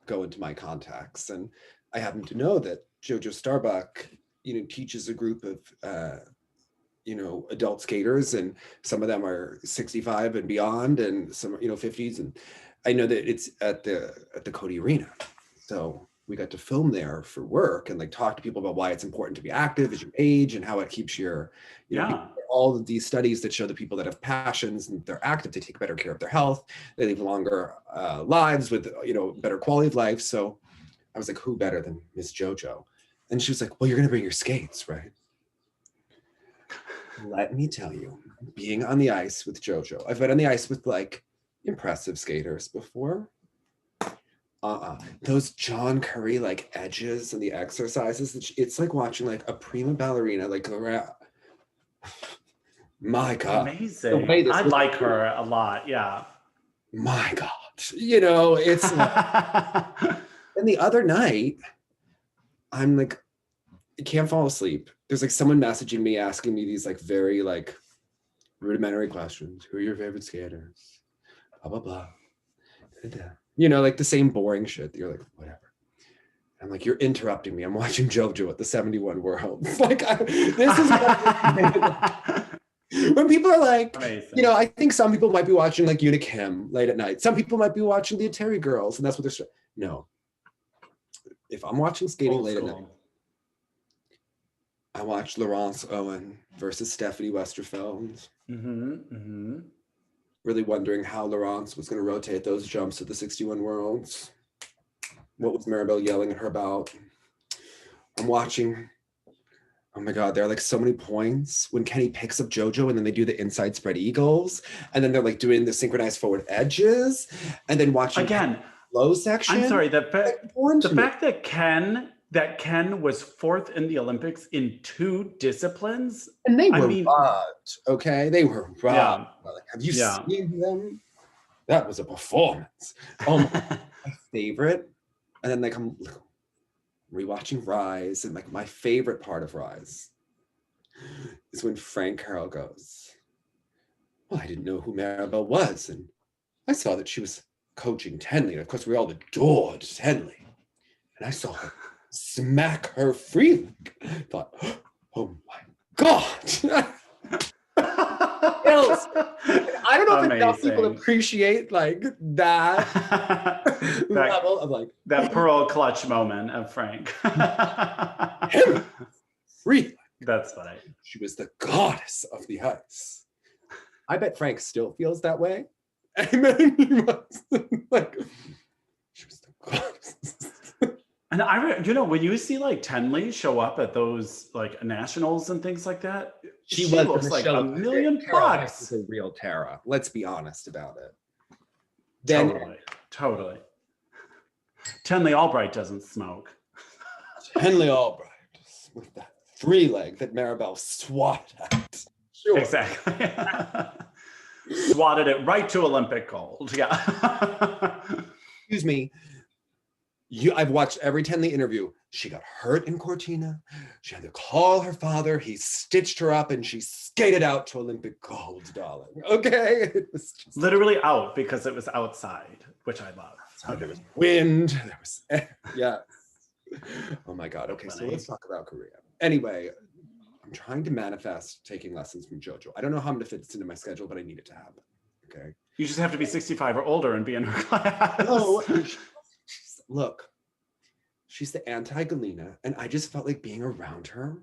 go into my contacts. And I happen to know that Jojo Starbuck, teaches a group of, adult skaters, and some of them are 65 and beyond, and some, 50s. And I know that it's at the Cody Arena. So we got to film there for work and talk to people about why it's important to be active as you age and how it keeps your, all of these studies that show the people that have passions and they're active, they take better care of their health, they live longer lives with, better quality of life. So I was like, who better than Miss JoJo? And she was like, well, you're going to bring your skates, right? Let me tell you, being on the ice with JoJo, I've been on the ice with impressive skaters before. Those John Curry edges and the exercises, it's like watching a prima ballerina go around. My God. Amazing. I like her a lot. Yeah. My God. It's and the other night, I'm I can't fall asleep. There's someone messaging me asking me these very rudimentary questions. Who are your favorite skaters? Blah, blah, blah. Da-da-da. You know, like the same boring shit. You're like, whatever. I'm like, you're interrupting me. I'm watching JoJo at the 71 Worlds. Like, this is when people are like, Amazing. you know, I think some people might be watching like Yelim Kim late at night. Some people might be watching the Eteri girls, and that's what they're. No. If I'm watching skating late at night, I watch Laurence Owen versus Stephanie Westerfeld. Really wondering how Laurence was going to rotate those jumps at the 61 Worlds. What was Maribel yelling at her about? I'm watching. Oh my God, there are like so many points when Kenny picks up JoJo and then they do the inside spread eagles. And then they're like doing the synchronized forward edges. And then watching again low section. I'm sorry, the fact that Ken was fourth in the Olympics in 2 disciplines. And they were robbed, okay? They were robbed. Yeah. Like, have you seen them? That was a performance. Oh, my favorite. And then like I'm rewatching Rise, and like my favorite part of Rise is when Frank Carroll goes, well, I didn't know who Maribel was, and I saw that she was coaching Tenley, and of course we all adored Tenley, and I saw her smack her free leg. I thought, oh my God. I don't know if enough people appreciate like that level of like that pearl clutch moment of Frank. Free. That's funny. She was the goddess of the ice. I bet Frank still feels that way. And then he was like, she was the goddess. And you know, when you see like Tenley show up at those like nationals and things like that, she looks like $1 million. Is a real Tara. Let's be honest about it. Then, totally. Tenley Albright doesn't smoke. Tenley Albright with that 3 leg that Maribel swatted at. Sure. Exactly. Swatted it right to Olympic gold. Yeah. Excuse me. I've watched every Tenley interview. She got hurt in Cortina. She had to call her father. He stitched her up and she skated out to Olympic gold, darling. Okay? It was just literally out because it was outside, which I love. So there was wind. There was, yeah. Oh my God. Okay, so let's talk about Korea. Anyway, I'm trying to manifest taking lessons from JoJo. I don't know how I'm going to fit this into my schedule, but I need it to happen. Okay? You just have to be 65 or older and be in her class. No. Look, she's the anti-Galena, and I just felt like being around her.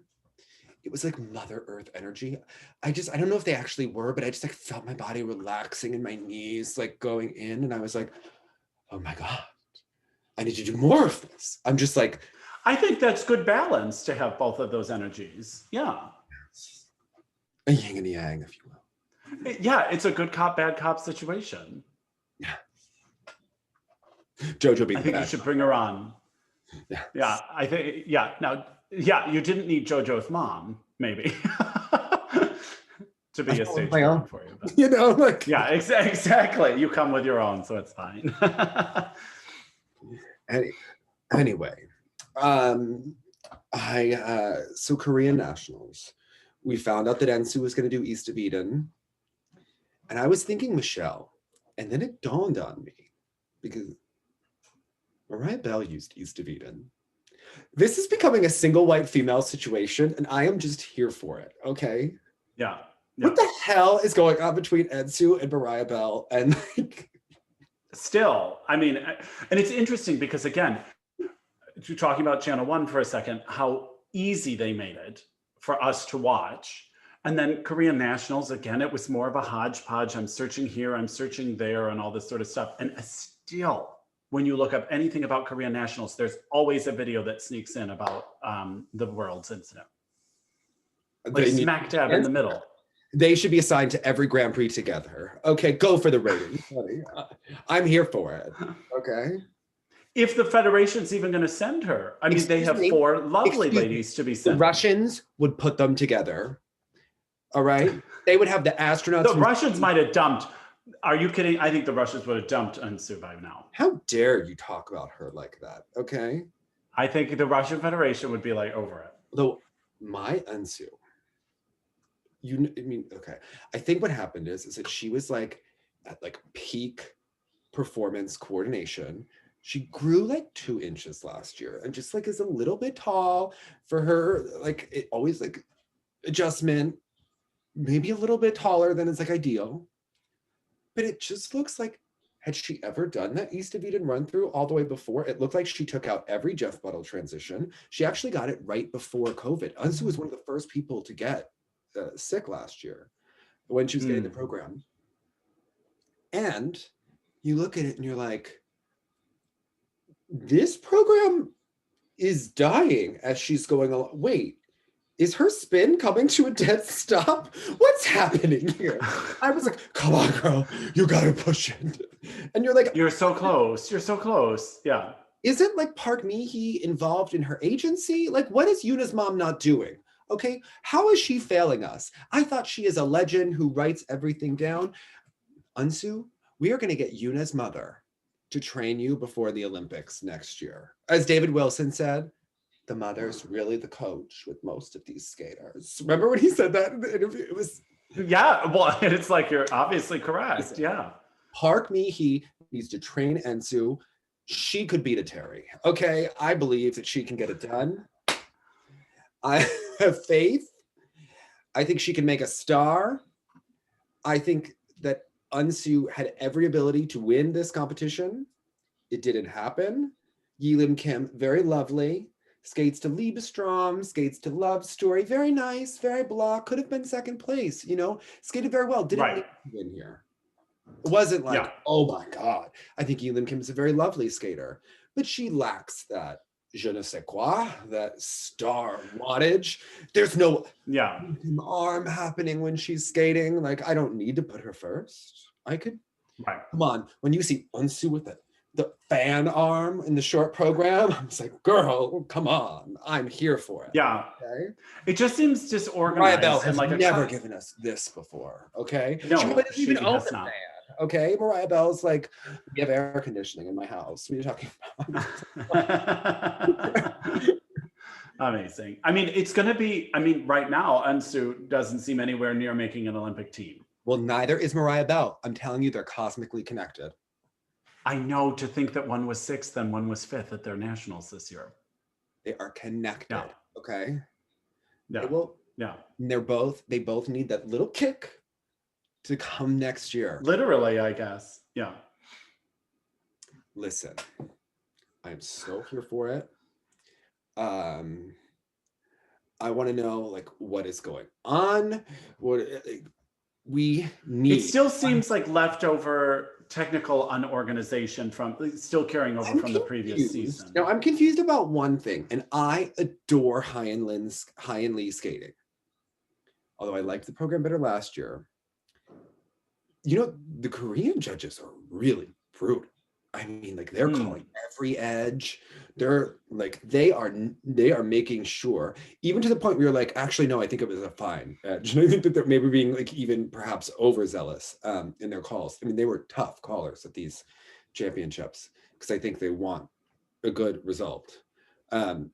It was like Mother Earth energy. I don't know if they actually were, but I just like felt my body relaxing and my knees like going in, and I was like, oh my God, I need to do more of this. I'm just like, I think that's good balance to have both of those energies. Yeah. A yin and a yang, if you will. Yeah, it's a good cop, bad cop situation. Yeah. JoJo being I think you should bring her on. Yeah. Yeah, I think, yeah. Now, yeah, you didn't need JoJo's mom, maybe, to be a stage mom for you. But, you know, like. Yeah, exactly. You come with your own, so it's fine. Anyway, so Korean nationals, we found out that Eunsoo was going to do East of Eden. And I was thinking Michelle, and then it dawned on me, because Mariah Bell used East of Eden. This is becoming a single white female situation, and I am just here for it, okay? Yeah. What the hell is going on between Eunsoo and Mariah Bell? And like, still, I mean, and it's interesting because again, you're talking about Channel 1 for a second, how easy they made it for us to watch. And then Korean nationals, again, it was more of a hodgepodge. I'm searching here, I'm searching there, and all this sort of stuff. And still, when you look up anything about Korean nationals, there's always a video that sneaks in about the Worlds incident. Like smack dab in the middle. They should be assigned to every Grand Prix together. Okay, go for the ratings. I'm here for it. Okay. If the federation's even going to send her, I mean, they have 4 lovely ladies to be sent. The Russians would put them together. All right, they would have the astronauts. The Russians might have dumped. Are you kidding? I think the Russians would have dumped Eunsoo by now. How dare you talk about her like that? Okay. I think the Russian Federation would be like over it. Though my Eunsoo I mean, okay. I think what happened is that she was like at like peak performance coordination. She grew like 2 inches last year and just like is a little bit tall for her. Like it always like adjustment, maybe a little bit taller than is like ideal. But it just looks like, had she ever done that East of Eden run through all the way before? It looked like she took out every Jeff Buttle transition. She actually got it right before COVID. Eunsoo was one of the first people to get sick last year when she was getting the program. And you look at it and you're like, this program is dying as she's going along. Wait, is her spin coming to a dead stop? What's happening here? I was like, come on, girl, you gotta push it. And you're like, you're so close. You're so close. Yeah. Isn't like Park Mihi involved in her agency? Like, what is Yuna's mom not doing? Okay, how is she failing us? I thought she is a legend who writes everything down. Eunsoo, we are going to get Yuna's mother to train you before the Olympics next year. As David Wilson said, the mother's really the coach with most of these skaters. Remember when he said that in the interview? It was... Yeah, well, it's like you're obviously correct. Yeah. Park Mihi needs to train Eunsoo. She could beat Eteri. Okay, I believe that she can get it done. I have faith. I think she can make a star. I think that Eunsoo had every ability to win this competition. It didn't happen. Yelim Kim, very lovely. Skates to Liebestrom, skates to Love Story. Very nice, very blah. Could have been second place, you know. Skated very well. Didn't need to win here. It wasn't like, oh my God. I think Yelim Kim is a very lovely skater, but she lacks that je ne sais quoi, that star wattage. There's no arm happening when she's skating. Like, I don't need to put her first. I could, come on. When you see Eunsoo with the fan arm in the short program, I'm just like, girl, come on. I'm here for it. Yeah. Okay. It just seems disorganized. Maiia Bell has never given us this before. Okay. No, she doesn't even own has not. fan. Okay, Maiia Bell's like, we have air conditioning in my house. What are you talking about? Amazing. I mean, it's going to be, I mean, right now, Eunsoo doesn't seem anywhere near making an Olympic team. Well, neither is Maiia Bell. I'm telling you, they're cosmically connected. I know, to think that one was 6th and one was 5th at their nationals this year. They are connected, okay? Yeah. And they both need that little kick to come next year. Literally, I guess. Yeah. Listen, I'm so here for it. I want to know like what is going on. What we need. It still seems like leftover technical unorganization from still carrying over from the previous season. Now I'm confused about one thing, and I adore Haein Lee skating. Although I liked the program better last year. You know, the Korean judges are really brutal. I mean, like they're calling every edge. They're like, they are making sure, even to the point where you're like, actually, no, I think it was a fine edge. And I think that they're maybe being like even perhaps overzealous in their calls. I mean, they were tough callers at these championships because I think they want a good result. But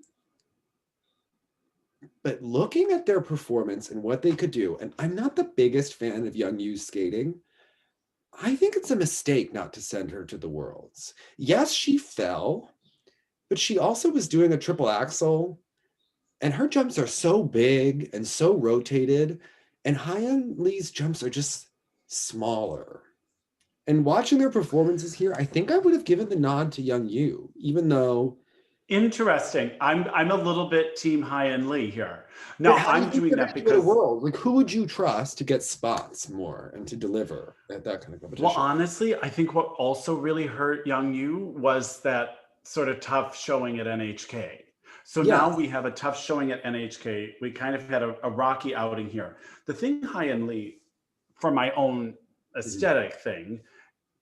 looking at their performance and what they could do, and I'm not the biggest fan of Youngyu's skating, I think it's a mistake not to send her to the Worlds. Yes, she fell, but she also was doing a triple axel, and her jumps are so big and so rotated, and Haein Lee's jumps are just smaller. And watching their performances here, I think I would have given the nod to Yeongyu, even though... Interesting. I'm a little bit team Haein Lee here. No, I'm doing that because like who would you trust to get spots more and to deliver at that kind of competition? Well, honestly, I think what also really hurt Yeongyu was that sort of tough showing at NHK. So now we have a tough showing at NHK. We kind of had a rocky outing here. The thing Haein Lee, for my own aesthetic thing,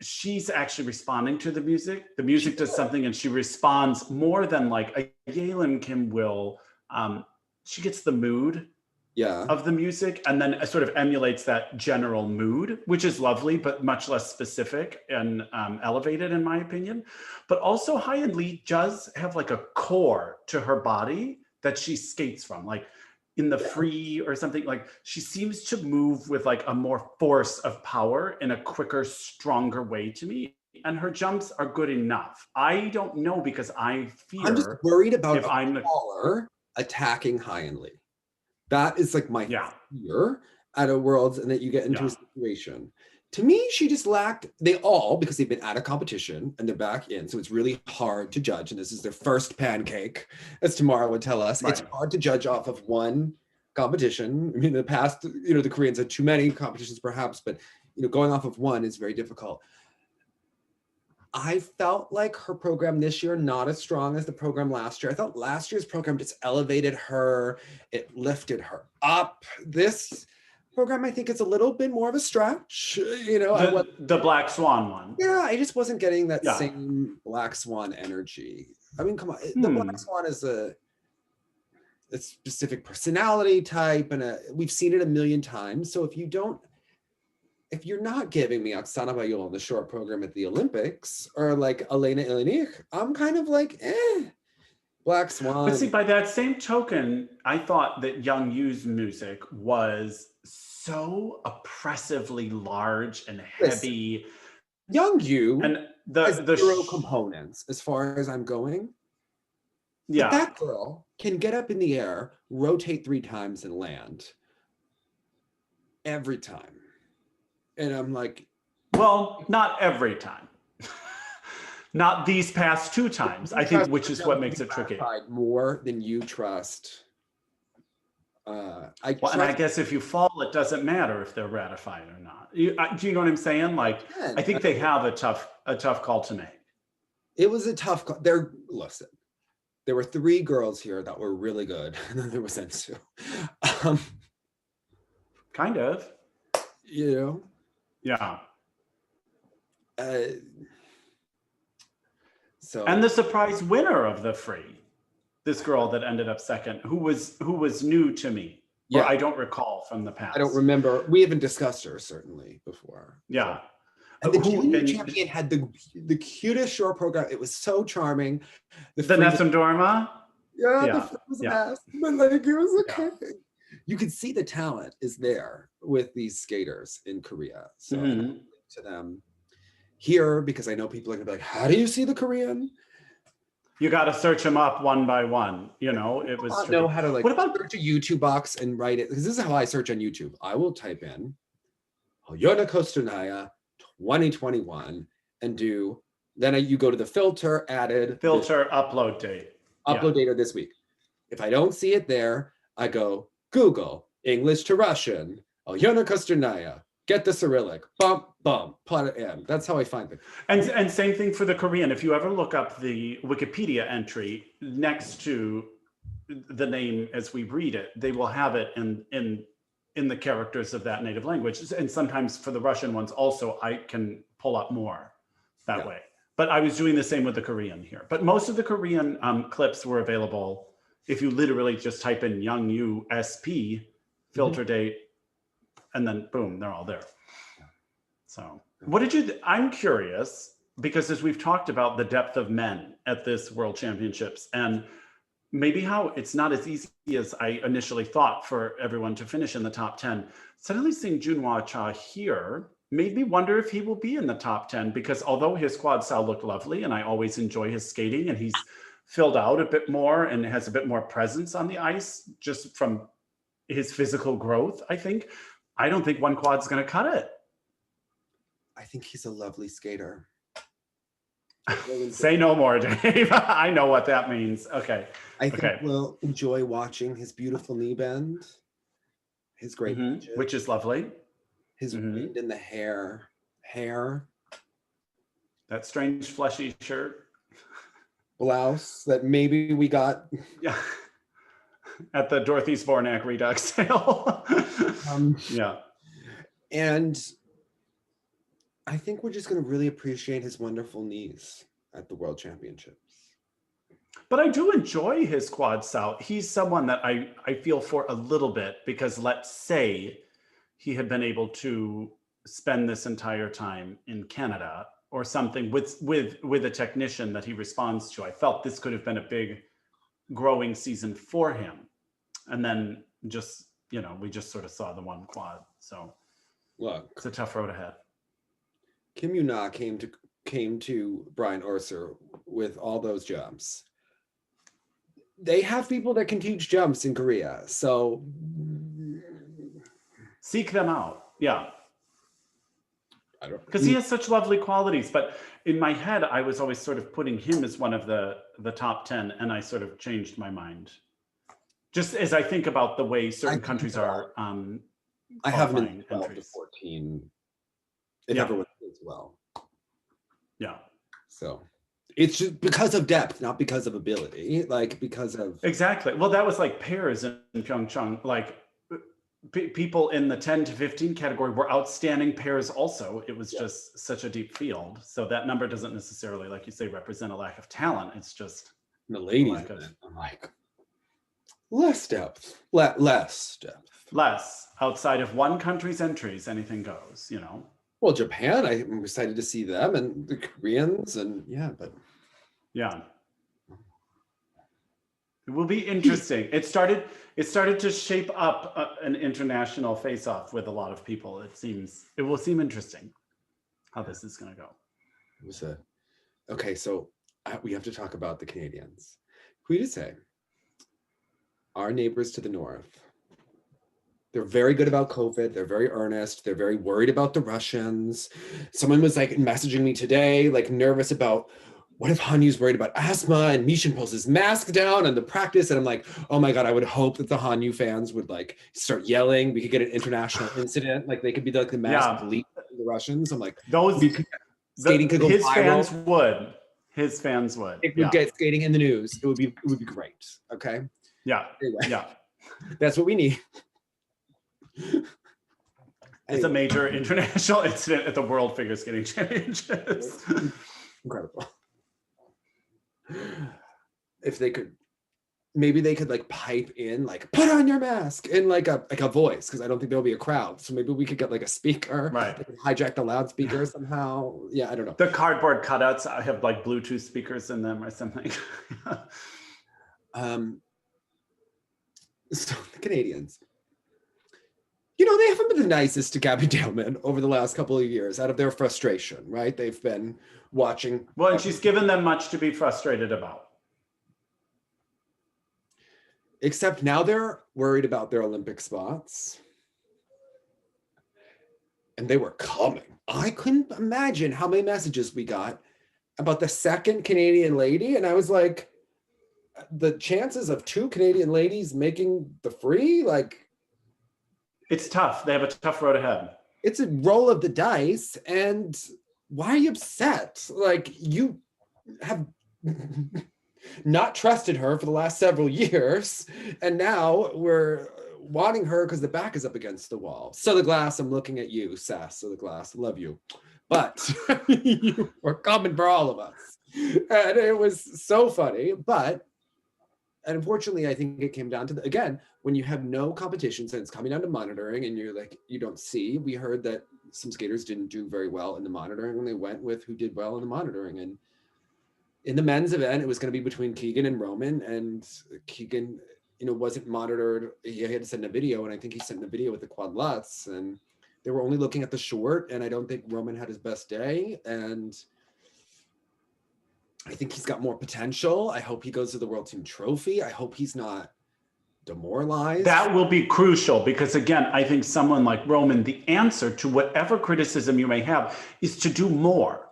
she's actually responding to the music. The music does something and she responds more than like a Yelim Kim will. She gets the mood of the music and then sort of emulates that general mood, which is lovely, but much less specific and elevated in my opinion. But also Haein Lee does have like a core to her body that she skates from. Like in the free or something. Like she seems to move with like a more force of power in a quicker, stronger way to me. And her jumps are good enough. I don't know because I I'm just fear worried about if I'm the caller attacking Haein. That is like my yeah. fear at a Worlds, and that you get into Yeah. a situation. To me, she just lacked, they all, because they've been out of competition and they're back in. So it's really hard to judge. And this is their first pancake, as Tamara would tell us. Right. It's hard to judge off of one competition. I mean, in the past, you know, the Koreans had too many competitions perhaps, but, you know, going off of one is very difficult. I felt like her program this year, not as strong as the program last year. I thought last year's program just elevated her. It lifted her up. This program, I think, is a little bit more of a stretch. You know, the Black Swan one. Yeah, I just wasn't getting that same Black Swan energy. I mean, come on, the Black Swan is a specific personality type, and we've seen it a million times. So if you're not giving me Oksana Bayul on the short program at the Olympics, or like Elena Ilinik, I'm kind of like, Black Swan. But see, by that same token, I thought that Young Yu's music was so oppressively large and heavy. Young Yu and has zero components as far as I'm going. Yeah. But that girl can get up in the air, rotate 3 times, and land every time. And I'm like, well, not every time. Not these past 2 times, I think, which is what makes it tricky. More than you trust. And I guess if you fall, it doesn't matter if they're ratified or not. Do you know what I'm saying? Like, I think they have a tough call to make. It was a tough call. Listen, there were 3 girls here that were really good, and then there was Eunsoo. Kind of. You know? Yeah. So. And the surprise winner of the free, this girl that ended up second, who was new to me, or I don't recall from the past. I don't remember. We haven't discussed her certainly before. Yeah. So. And the junior champion had the cutest short program. It was so charming. The Nessun Dorma? Yeah, the free was a mess, but like it was okay. Yeah. You could see the talent is there with these skaters in Korea. So to them here, because I know people are gonna be like, how do you see the Korean? You got to search them up one by one. You know, it was. I don't know how to like. What about search a YouTube box and write it? Because this is how I search on YouTube. I will type in Aliona Kostornaia 2021 and then you go to the filter upload date. Upload date of this week. If I don't see it there, I go Google English to Russian Aliona Kostornaia. Get the Cyrillic, bump, plot it in. That's how I find it. And same thing for the Korean. If you ever look up the Wikipedia entry next to the name as we read it, they will have it in the characters of that native language. And sometimes for the Russian ones also, I can pull up more that way. But I was doing the same with the Korean here. But most of the Korean clips were available if you literally just type in Young Yu SP, filter date, and then boom, they're all there. So I'm curious, because as we've talked about the depth of men at this World Championships, and maybe how it's not as easy as I initially thought for everyone to finish in the top 10. Suddenly seeing Junhwa Cha here made me wonder if he will be in the top 10, because although his quad style looked lovely and I always enjoy his skating, and he's filled out a bit more and has a bit more presence on the ice just from his physical growth, I don't think one quad's going to cut it. I think he's a lovely skater. Say no more, Dave. I know what that means. Okay. I think we'll enjoy watching his beautiful knee bend, his great which is lovely. His wind in the hair. That strange fleshy shirt. Blouse that maybe we got. Yeah. At the Dorothy Zbornak Redux sale. Yeah. And I think we're just going to really appreciate his wonderful knees at the World Championships. But I do enjoy his quad style. He's someone that I feel for a little bit, because let's say he had been able to spend this entire time in Canada or something with a technician that he responds to. I felt this could have been a big growing season for him. And then just, you know, we just sort of saw the one quad. So Look, it's a tough road ahead. Kim Yuna came to Brian Orser with all those jumps. They have people that can teach jumps in Korea, so seek them out. Yeah. I don't, because he has such lovely qualities. But in my head, I was always sort of putting him as one of the top 10, and I sort of changed my mind. Just as I think about the way certain countries are I have them qualifying in 12 to entries. 14 if Yeah. everyone plays well. Yeah. So it's just because of depth, not because of ability, like because of Exactly. Well, that was like pairs in Pyeongchang. Like people in the 10 to 15 category were outstanding pairs also. It was just such a deep field. So that number doesn't necessarily, like you say, represent a lack of talent. It's just the ladies. I'm like, less depth, less depth. Less outside of one country's entries, anything goes, you know. Well, Japan, I'm excited to see them, and the Koreans, and but yeah, it will be interesting. It started to shape up an international face-off with a lot of people. It will seem interesting how this is going to go. It was okay. So we have to talk about the Canadians. Who to say? Our neighbors to the north. They're very good about COVID. They're very earnest. They're very worried about the Russians. Someone was like messaging me today, like nervous about what if Hanyu's worried about asthma and Mishin pulls his mask down and the practice. And I'm like, oh my God, I would hope that the Hanyu fans would like start yelling. We could get an international incident. Like they could be like the mask police of the Russians. I'm like, skating could go his viral. His fans would. It would get skating in the news. It would be great. Okay. Yeah. Anyway, yeah. That's what we need. It's a major international incident at the World Figure Skating Championships. Incredible. If they could, maybe they could like pipe in, like put on your mask in like a voice, because I don't think there'll be a crowd. So maybe we could get like a speaker, right? Hijack the loudspeaker somehow. Yeah, I don't know. The cardboard cutouts have like Bluetooth speakers in them or something. So the Canadians, you know, they haven't been the nicest to Gabby Daleman over the last couple of years out of their frustration, right? They've been watching. Well, and she's given them much to be frustrated about. Except now they're worried about their Olympic spots. And they were coming. I couldn't imagine how many messages we got about the second Canadian lady. And I was like, the chances of 2 Canadian ladies making the free, like, it's tough. They have a tough road ahead. It's a roll of the dice. And why are you upset? Like, you have not trusted her for the last several years. And now we're wanting her because the back is up against the wall. So the Glass, I'm looking at you, Sass. So the Glass, love you. But you were coming for all of us. And it was so funny. But and unfortunately, I think it came down to, again, when you have no competition, so it's coming down to monitoring and you're like, you don't see. We heard that some skaters didn't do very well in the monitoring when they went with who did well in the monitoring. And in the men's event, it was going to be between Keegan and Roman, and Keegan, you know, wasn't monitored. He had to send a video, and I think he sent a video with the quad lutz, and they were only looking at the short, and I don't think Roman had his best day. And I think he's got more potential. I hope he goes to the World Team Trophy. I hope he's not demoralized. That will be crucial because, again, I think someone like Roman, the answer to whatever criticism you may have is to do more.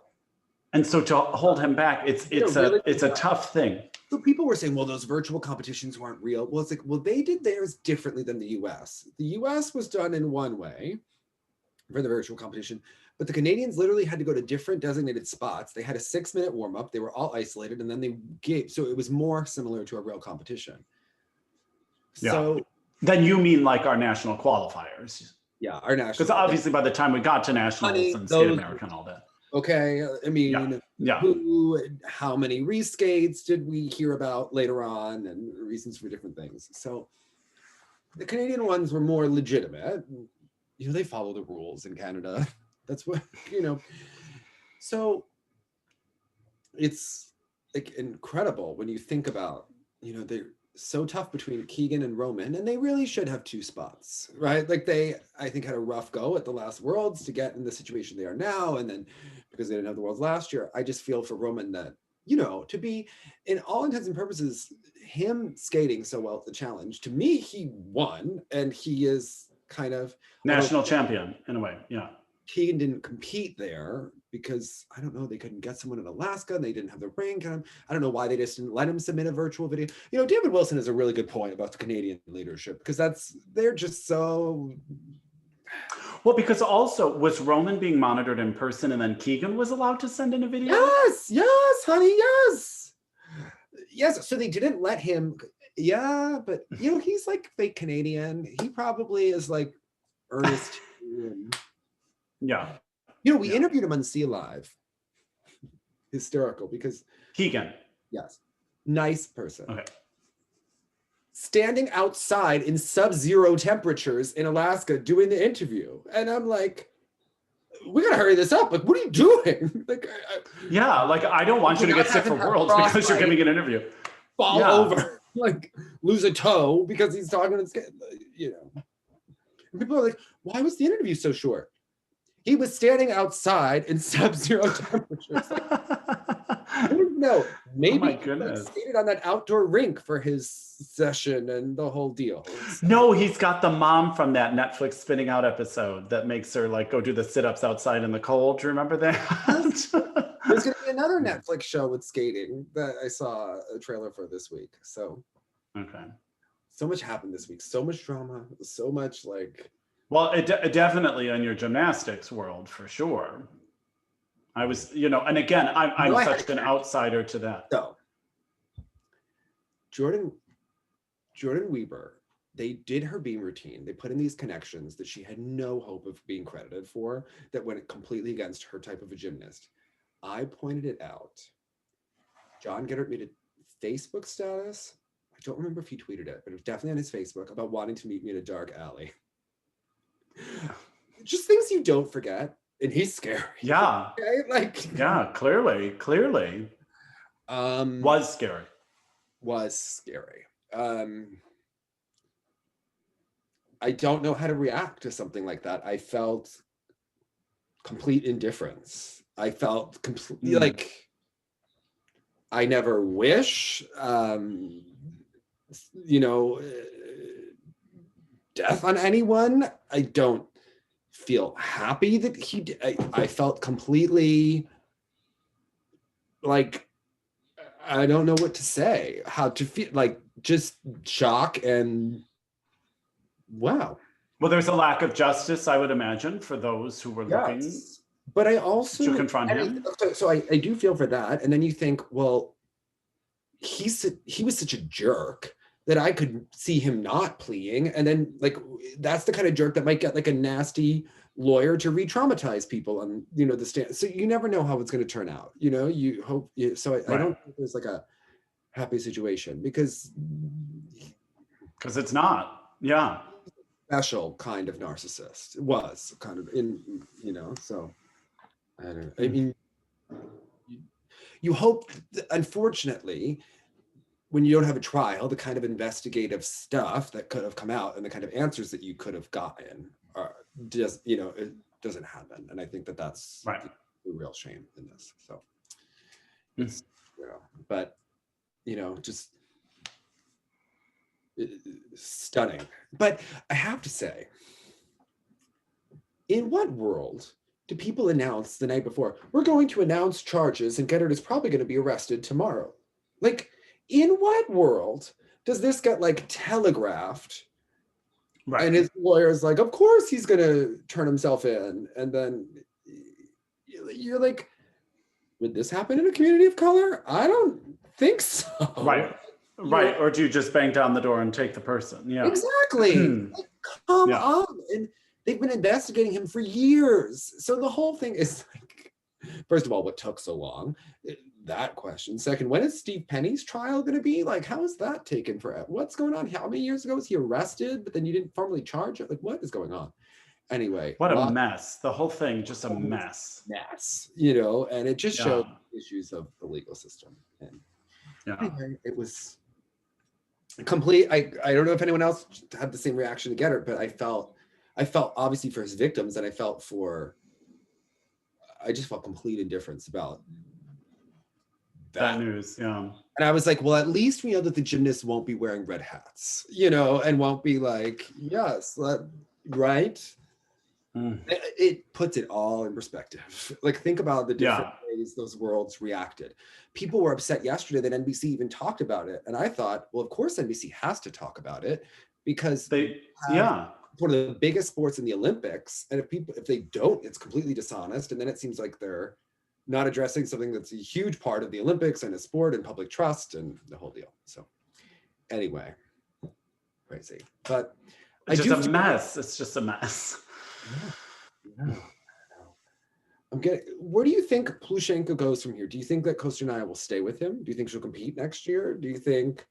And so to hold him back, it's a tough thing. So people were saying, well, those virtual competitions weren't real. Well, it's like, well, they did theirs differently than the US. The US was done in one way for the virtual competition, but the Canadians literally had to go to different designated spots. They had a 6-minute warm up. They were all isolated, and then they gave, so it was more similar to a real competition. Yeah. So then you mean like our national qualifiers? Yeah, our national. Because obviously by the time we got to nationals and Skate America and all that. Okay, I mean, yeah. How many reskates did we hear about later on, and reasons for different things. So the Canadian ones were more legitimate. You know, they follow the rules in Canada. That's what, you know. So it's like incredible when you think about, you know, so tough between Keegan and Roman, and they really should have 2 spots, right? Like they, I think, had a rough go at the last Worlds to get in the situation they are now, and then because they didn't have the Worlds last year, I just feel for Roman that, you know, to be, in all intents and purposes, him skating so well at the challenge, to me, he won, and he is kind of national champion in a way. Yeah. Keegan didn't compete there because I don't know, they couldn't get someone in Alaska and they didn't have the rank. I don't know why they just didn't let him submit a virtual video. You know, David Wilson has a really good point about the Canadian leadership because they're just so. Well, because also was Roman being monitored in person and then Keegan was allowed to send in a video? Yes, honey, yes. Yes, so they didn't let him. Yeah, but you know, he's like fake Canadian. He probably is like earnest. Yeah. You know, we interviewed him on Sea Live. Hysterical because Keegan. Yes. Nice person. Okay. Standing outside in sub-zero temperatures in Alaska doing the interview. And I'm like, we gotta hurry this up. Like, what are you doing? Like, yeah, like I don't want you to get sick for Worlds because you're giving an interview. Fall over, like lose a toe because he's talking and you know. And people are like, why was the interview so short? He was standing outside in sub-zero temperatures. I don't know. Maybe he skated on that outdoor rink for his session and the whole deal. No, he's got the mom from that Netflix Spinning Out episode that makes her like go do the sit-ups outside in the cold. Do you remember that? There's going to be another Netflix show with skating that I saw a trailer for this week. So, okay. So much happened this week. So much drama. So much like. Well, definitely in your gymnastics world for sure. I was, you know, and again, I'm such an outsider to that. So, Jordan Weber, they did her beam routine. They put in these connections that she had no hope of being credited for, that went completely against her type of a gymnast. I pointed it out. John Geddert made a Facebook status. I don't remember if he tweeted it, but it was definitely on his Facebook about wanting to meet me in a dark alley. Just things you don't forget, and he's scary. Yeah. Okay? Like. Yeah, clearly. Was scary. I don't know how to react to something like that. I felt complete indifference. I felt completely like I never wish, you know, death on anyone. I don't feel happy that he did. I felt completely like, I don't know what to say, how to feel, like just shock and wow. Well, there's a lack of justice, I would imagine, for those who were looking. But I also to confront him. So I do feel for that. And then you think, well, he was such a jerk that I could see him not pleading. And then like, that's the kind of jerk that might get like a nasty lawyer to re-traumatize people on, you know, the stand. So you never know how it's going to turn out, you know, you hope. So I don't think there's like a happy situation because it's not. Yeah. Special kind of narcissist. It was kind of in, you know, so I don't know. I mean, you hope, unfortunately, when you don't have a trial, the kind of investigative stuff that could have come out and the kind of answers that you could have gotten are just, you know, it doesn't happen. And I think that that's the real shame in this. So, it's, you know, but, you know, just stunning. But I have to say, in what world do people announce the night before, we're going to announce charges and Geddert is probably going to be arrested tomorrow? Like, in what world does this get like telegraphed? Right. And his lawyer's like, of course he's going to turn himself in. And then you're like, would this happen in a community of color? I don't think so. Right. Right. Or do you just bang down the door and take the person? Yeah. Exactly. Like, come on. And they've been investigating him for years. So the whole thing is like, first of all, what took so long? That question. Second, when is Steve Penny's trial going to be? Like, how is that taken forever? What's going on? How many years ago was he arrested, but then you didn't formally charge it? Like, what is going on? Anyway. What a mess. The whole thing, just a mess. You know, and it just showed issues of the legal system. And anyway, it was I don't know if anyone else had the same reaction to get her, but I felt obviously for his victims, and I just felt complete indifference about that news. Yeah. And I was like, well, at least we know that the gymnasts won't be wearing red hats, and won't be like, yes, right? It puts it all in perspective. Like, think about the different ways those worlds reacted. People were upset yesterday that NBC even talked about it. And I thought, well, of course NBC has to talk about it because they one of the biggest sports in the Olympics. And if they don't, it's completely dishonest. And then it seems like they're not addressing something that's a huge part of the Olympics and a sport and public trust and the whole deal. So anyway, crazy. But it's just a mess. It's just a mess. Yeah. Where do you think Plushenko goes from here? Do you think that Kostornaia will stay with him? Do you think she'll compete next year? Do you think,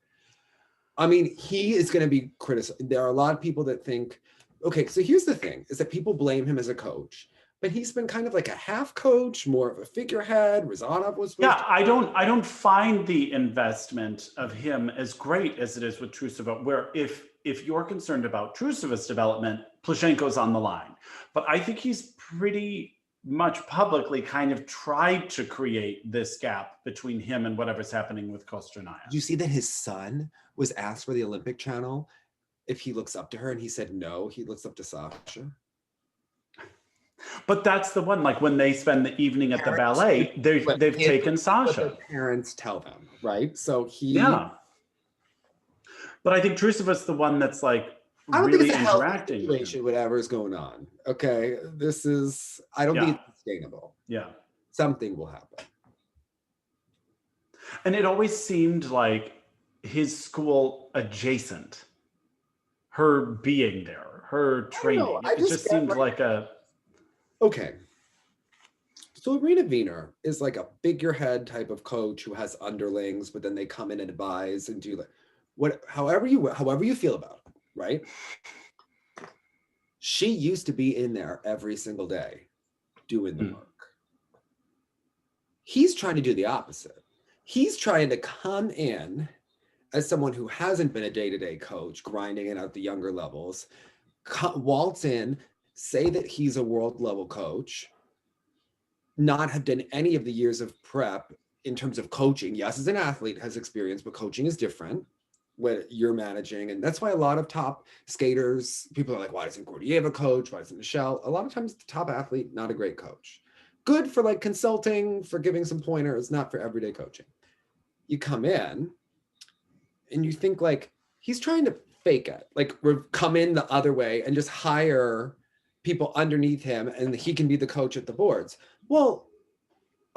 he is going to be criticized. There are a lot of people that think, okay, so here's the thing, is that people blame him as a coach, but he's been kind of like a half coach, more of a figurehead. Razanov was. I don't find the investment of him as great as it is with Trusova, where if you're concerned about Trusova's development, Plushenko's on the line. But I think he's pretty much publicly kind of tried to create this gap between him and whatever's happening with Kostornaia. Did you see that his son was asked for the Olympic channel if he looks up to her, and he said no, he looks up to Sasha? But that's the one, like when they spend the evening at the ballet, they've taken Sasha. What their parents tell them, right? So But I think Trusova's the one that's like I don't really think it's a interacting. Situation, whatever is going on. Okay, I don't think it's sustainable. Yeah. Something will happen. And it always seemed like his school adjacent, her being there, her training. It just seemed like a... Okay. So Irina Wiener is like a figurehead type of coach who has underlings, but then they come in and advise and do however you feel about it, right? She used to be in there every single day doing the work. He's trying to do the opposite. He's trying to come in as someone who hasn't been a day-to-day coach, grinding it out the younger levels, waltz in, say that he's a world level coach, not have done any of the years of prep in terms of coaching. Yes, as an athlete has experience, but coaching is different when you're managing. And that's why a lot of top skaters, people are like, why doesn't Gordieva coach? Why doesn't Michelle? A lot of times the top athlete, not a great coach. Good for like consulting, for giving some pointers, not for everyday coaching. You come in and you think like, he's trying to fake it, like come in the other way and just hire people underneath him and he can be the coach at the boards. Well,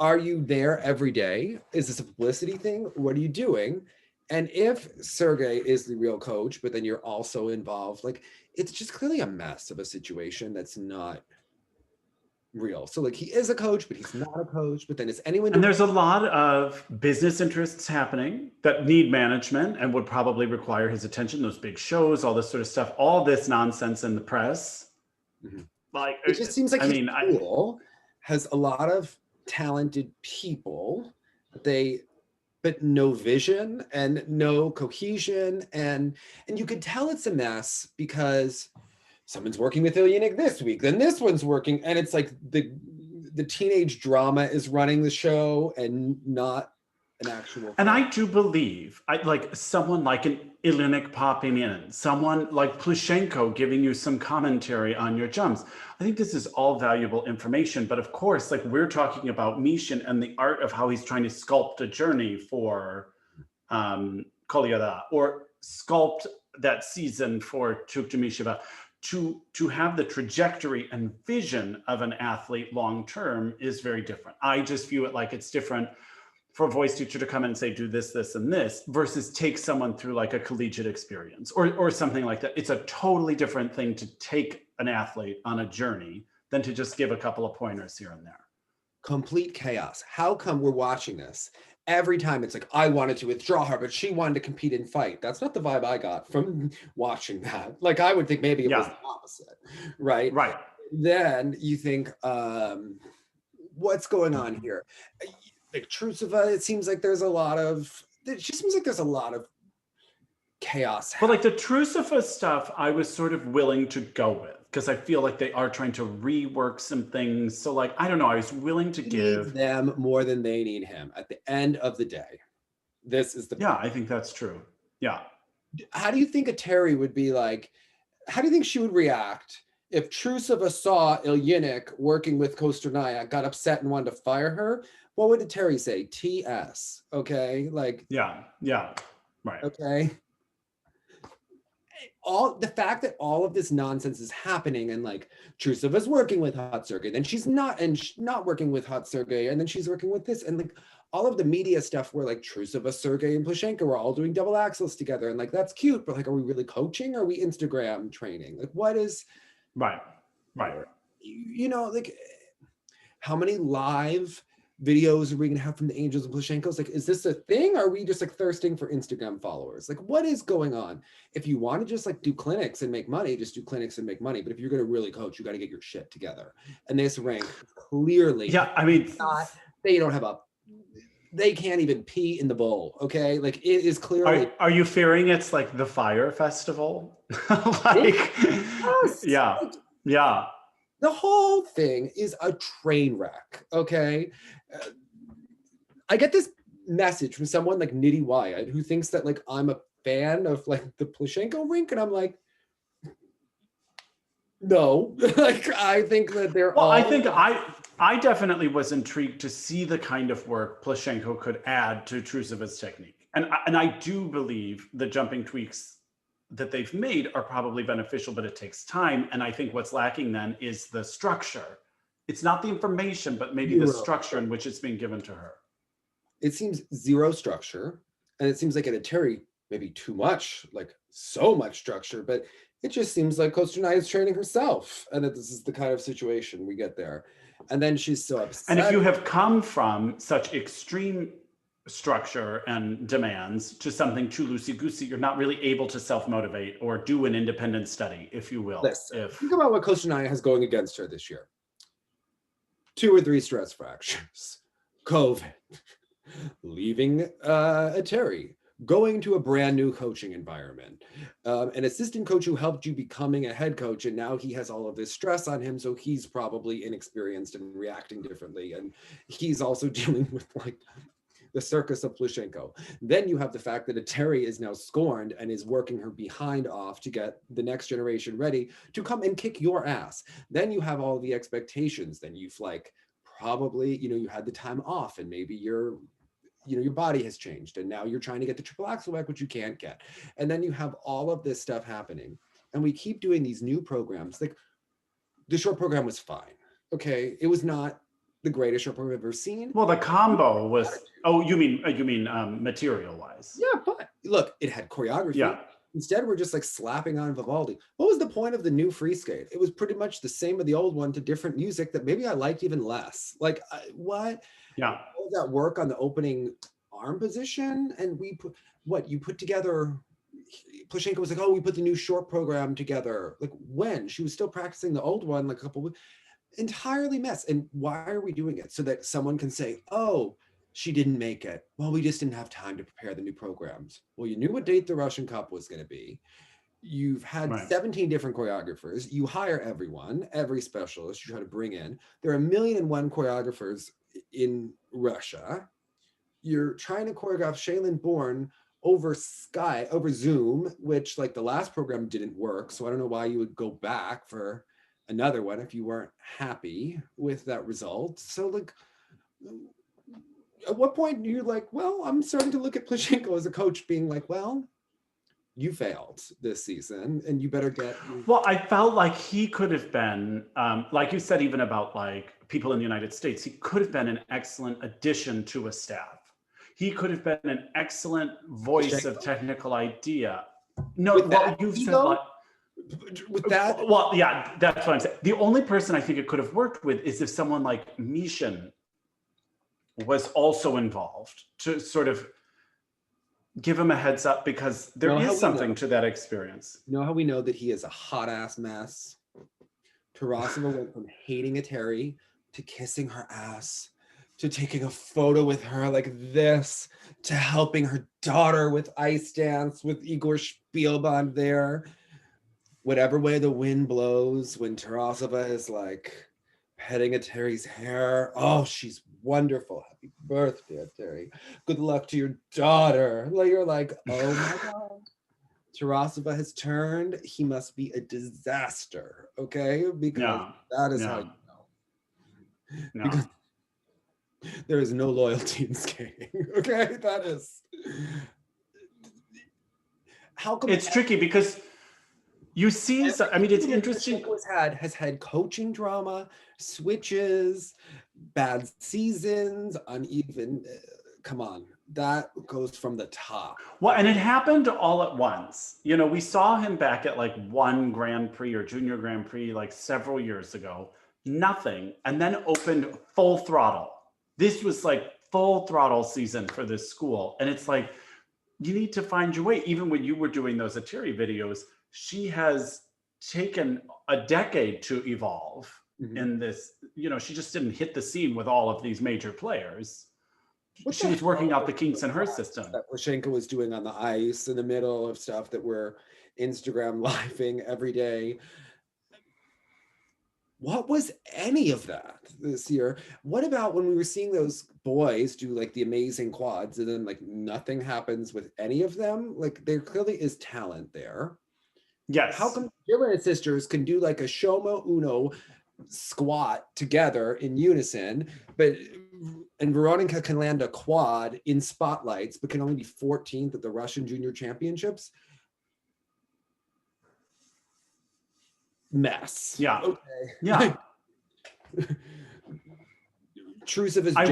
are you there every day? Is this a publicity thing? What are you doing? And if Sergey is the real coach, but then you're also involved, like it's just clearly a mess of a situation that's not real. So like he is a coach, but he's not a coach, but then is anyone... And there's a lot of business interests happening that need management and would probably require his attention, those big shows, all this sort of stuff, all this nonsense in the press. Mm-hmm. Like it just seems like his school has a lot of talented people, but no vision and no cohesion, and you could tell it's a mess because someone's working with Ilyanik this week, then this one's working, and it's like the teenage drama is running the show and not an actual... And I do believe, like someone like an Ilyanik popping in, someone like Plushenko giving you some commentary on your jumps. I think this is all valuable information, but of course, like we're talking about Mishin and the art of how he's trying to sculpt a journey for Kolyada, or sculpt that season for Tuktamysheva. To have the trajectory and vision of an athlete long-term is very different. I just view it like it's different for a voice teacher to come in and say, do this, this, and this, versus take someone through like a collegiate experience or something like that. It's a totally different thing to take an athlete on a journey than to just give a couple of pointers here and there. Complete chaos. How come we're watching this? Every time it's like, I wanted to withdraw her, but she wanted to compete and fight. That's not the vibe I got from watching that. Like, I would think maybe it was the opposite, right? Right. Then you think, what's going on here? Like Trusova, it just seems like there's a lot of chaos But like happened. the Trusova stuff, I was sort of willing to go with because I feel like they are trying to rework some things. So like, I don't know, I was willing to He needs give. them more than they need him at the end of the day. This is the Yeah, point. I think that's true. Yeah. How do you think Eteri would be like? How do you think she would react if Trusova saw Ilyinic working with Kostornaia, got upset and wanted to fire her? What would Eteri say? TS. Okay. Like, Yeah. Yeah. Right. okay. All the fact that all of this nonsense is happening and like Trusova's working with Hot Sergey, then she's not, and not working with Hot Sergey, and then she's working with this, and like all of the media stuff where like Trusova, Sergey, and Plushenko were all doing double axles together, and like that's cute, but like, are we really coaching? Or are we Instagram training? Like, what is? Right. Right. You know, like how many live videos are we gonna have from the Angels of Plushenko's? Like, is this a thing? Or are we just like thirsting for Instagram followers? Like, what is going on? If you want to just like do clinics and make money, just do clinics and make money. But if you're gonna really coach, you got to get your shit together. And this rank clearly, Yeah, I mean, they don't have a, they can't even pee in the bowl. Okay, like it is clearly. are you fearing it's like the fire festival? Like, Yes. yeah, yeah. The whole thing is a train wreck, okay? I get this message from someone like Nitty Wyatt who thinks that like I'm a fan of like the Plushenko rink, and I'm like, no. Like I think that they're Well, all. I think I definitely was intrigued to see the kind of work Plushenko could add to Trusova's technique. And I do believe the jumping tweaks that they've made are probably beneficial, but it takes time. And I think what's lacking then is the structure. It's not the information, but maybe the structure in which it's being given to her. It seems zero structure. And it seems like at Eteri, maybe too much, like so much structure, but it just seems like Kostornaia is training herself. And that this is the kind of situation we get there. And then she's so upset. And if you have come from such extreme structure and demands to something too loosey-goosey, you're not really able to self-motivate or do an independent study, if you will. Listen, think about what Kostornaia has going against her this year. 2 or 3 stress fractures, COVID, leaving Eteri, going to a brand new coaching environment, an assistant coach who helped you becoming a head coach, and now he has all of this stress on him, so he's probably inexperienced and reacting differently, and he's also dealing with like the circus of Plushenko. Then you have the fact that Eteri is now scorned and is working her behind off to get the next generation ready to come and kick your ass. Then you have all the expectations. Then you've like probably, you know, you had the time off and maybe your body has changed and now you're trying to get the triple axel back, which you can't get. And then you have all of this stuff happening. And we keep doing these new programs. Like the short program was fine. Okay. It was not the greatest short program I've ever seen. Well, the combo was, oh, you mean material wise? Yeah, but look, it had choreography. Yeah. Instead, we're just like slapping on Vivaldi. What was the point of the new free skate? It was pretty much the same as the old one to different music that maybe I liked even less. Like what? Yeah. All that work on the opening arm position, and we put what you put together. Plushenko was like, "Oh, we put the new short program together." Like when she was still practicing the old one, like a couple weeks. Entirely mess. And why are we doing it? So that someone can say, oh, she didn't make it. Well, we just didn't have time to prepare the new programs. Well, you knew what date the Russian Cup was going to be. You've had 17 different choreographers. You hire everyone, every specialist you try to bring in. There are 1,000,001 choreographers in Russia. You're trying to choreograph Shailin Bourne over Zoom, which like the last program didn't work. So I don't know why you would go back for another one if you weren't happy with that result. So like at what point you're like, well, I'm starting to look at Plushenko as a coach being like, well, you failed this season and you better get. Well, I felt like he could have been, like you said, even about like people in the United States, he could have been an excellent addition to a staff. He could have been an excellent voice Plushenko? of technical idea. No, well, you've said like, with that. Well, yeah, that's what I'm saying. The only person I think it could have worked with is if someone like Mishin was also involved to sort of give him a heads up, because there is something to that experience. You know how we know that he is a hot ass mess? Tarasova went from hating Eteri to kissing her ass to taking a photo with her like this, to helping her daughter with ice dance with Igor Spielband there. Whatever way the wind blows, when Tarasova is like petting Eteri's hair. Oh, she's wonderful. Happy birthday, Eteri. Good luck to your daughter. Like, you're like, oh my God. Tarasova has turned. He must be a disaster, okay? Because that is how you know. Because there is no loyalty in skating, okay? That is... How come... It's tricky because you see, I mean, it's interesting. Has had coaching drama, switches, bad seasons, uneven. Come on, that goes from the top. Well, and it happened all at once. You know, we saw him back at like one Grand Prix or Junior Grand Prix like several years ago, nothing, and then opened full throttle. This was like full throttle season for this school. And it's like, you need to find your way. Even when you were doing those Eteri videos, she has taken a decade to evolve in this. You know, she just didn't hit the scene with all of these major players. She was working out the kinks in her system. That Plushenko was doing on the ice in the middle of stuff that we're Instagram living every day. What was any of that this year? What about when we were seeing those boys do like the amazing quads and then like nothing happens with any of them? Like there clearly is talent there. Yes. How come Dylan and sisters can do like a Shomo Uno squat together in unison, and Veronica can land a quad in spotlights, but can only be 14th at the Russian Junior Championships? Mess. Yeah. Okay. Yeah. Trucive is I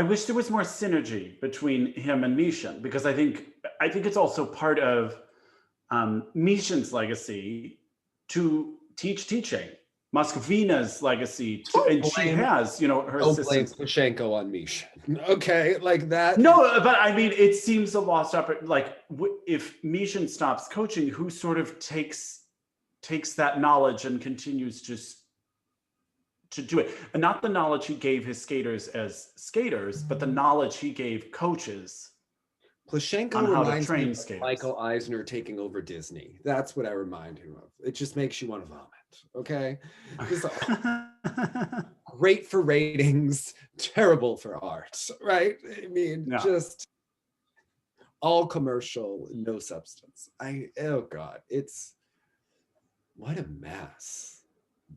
wish there was more synergy between him and Mishin, because I think it's also part of Mishin's legacy to teach teaching. Moskvina's legacy, and she has, you know, her assistants. Plushenko on Mishin. Okay, like that. No, but I mean, it seems a lost opportunity. Like, if Mishin stops coaching, who sort of takes that knowledge and continues to do it? And not the knowledge he gave his skaters as skaters, but the knowledge he gave coaches. Plushenko reminds me of Michael Eisner taking over Disney. That's what I remind him of. It just makes you want to vomit. Okay, great for ratings, terrible for art, right? I mean, just all commercial, no substance. Oh God, it's what a mess.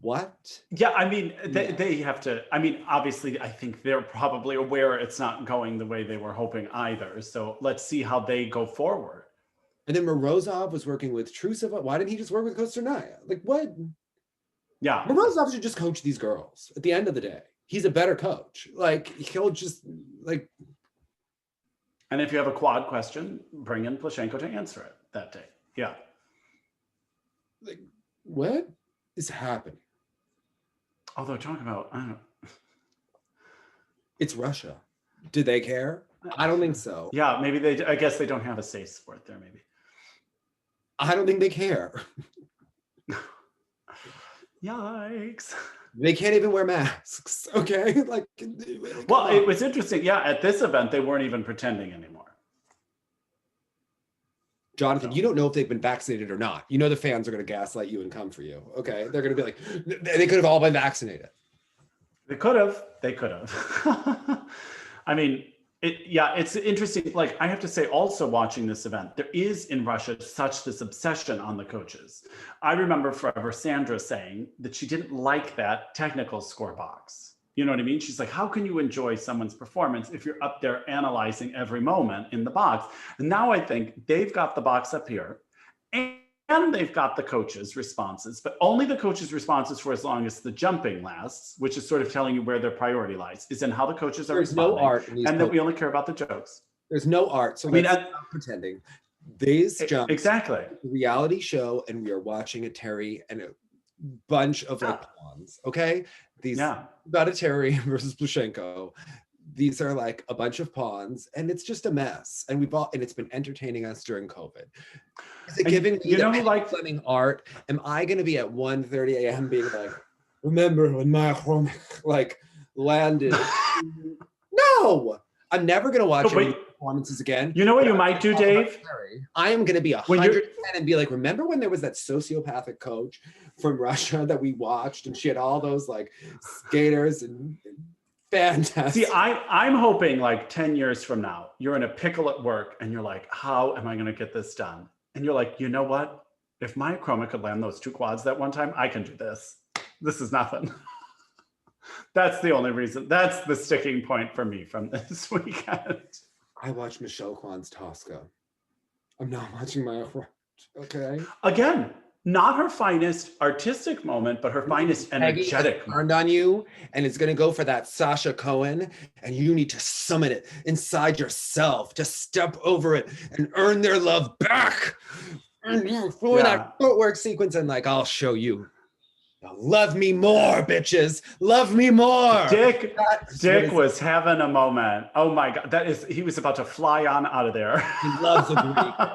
What? Yeah, I mean, they have to, I mean, obviously, I think they're probably aware it's not going the way they were hoping either. So let's see how they go forward. And then Morozov was working with Trusova. Why didn't he just work with Kostornaia? Like, what? Yeah. Morozov should just coach these girls at the end of the day. He's a better coach. Like, he'll just, like... And if you have a quad question, bring in Plushenko to answer it that day. Yeah. Like, what is happening? Oh, they're talking about, I don't know. It's Russia. Do they care? I don't think so. Yeah, maybe I guess they don't have a safe sport there, maybe. I don't think they care. Yikes. They can't even wear masks, okay? Like, well, it was interesting. Yeah, at this event, they weren't even pretending anymore. Jonathan, you don't know if they've been vaccinated or not. You know the fans are going to gaslight you and come for you, okay? They're going to be like, they could have all been vaccinated. They could have. They could have. I mean, it's interesting. Like, I have to say, also watching this event, there is in Russia such this obsession on the coaches. I remember forever Sandra saying that she didn't like that technical score box. You know what I mean? She's like, how can you enjoy someone's performance if you're up there analyzing every moment in the box? And now I think they've got the box up here and they've got the coaches' responses, but only the coaches' responses for as long as the jumping lasts, which is sort of telling you where their priority lies, is in how the coaches are responding. No art in these and that we only care about the jokes. There's no art. So let's stop pretending. These jumps, exactly, a reality show, and we are watching Eteri and a bunch of like pawns. Okay, these about Eteri versus Plushenko. These are like a bunch of pawns, and it's just a mess. And it's been entertaining us during COVID. Is it giving me Fleming art? Am I going to be at 1:30 a.m. being like, remember when my Khromykh, like, landed. No, I'm never going to watch any performances again. You know what you might do, Dave? I am going to be 110 and be like, remember when there was that sociopathic coach from Russia that we watched and she had all those like skaters and fantastic. See, I'm hoping like 10 years from now, you're in a pickle at work and you're like, how am I going to get this done? And you're like, you know what? If my Khromykh could land those 2 quads that one time, I can do this. This is nothing. That's the only reason. That's the sticking point for me from this weekend. I watched Michelle Kwan's Tosca. I'm not watching my own, okay? Again, not her finest artistic moment, but her finest energetic moment. Turned on you, and it's going to go for that Sasha Cohen, and you need to summon it inside yourself to step over it and earn their love back. And you're throwing that footwork sequence, and like, I'll show you. Now love me more, bitches. Love me more. Dick was having a moment. Oh my God. He was about to fly on out of there. He loves a Greek.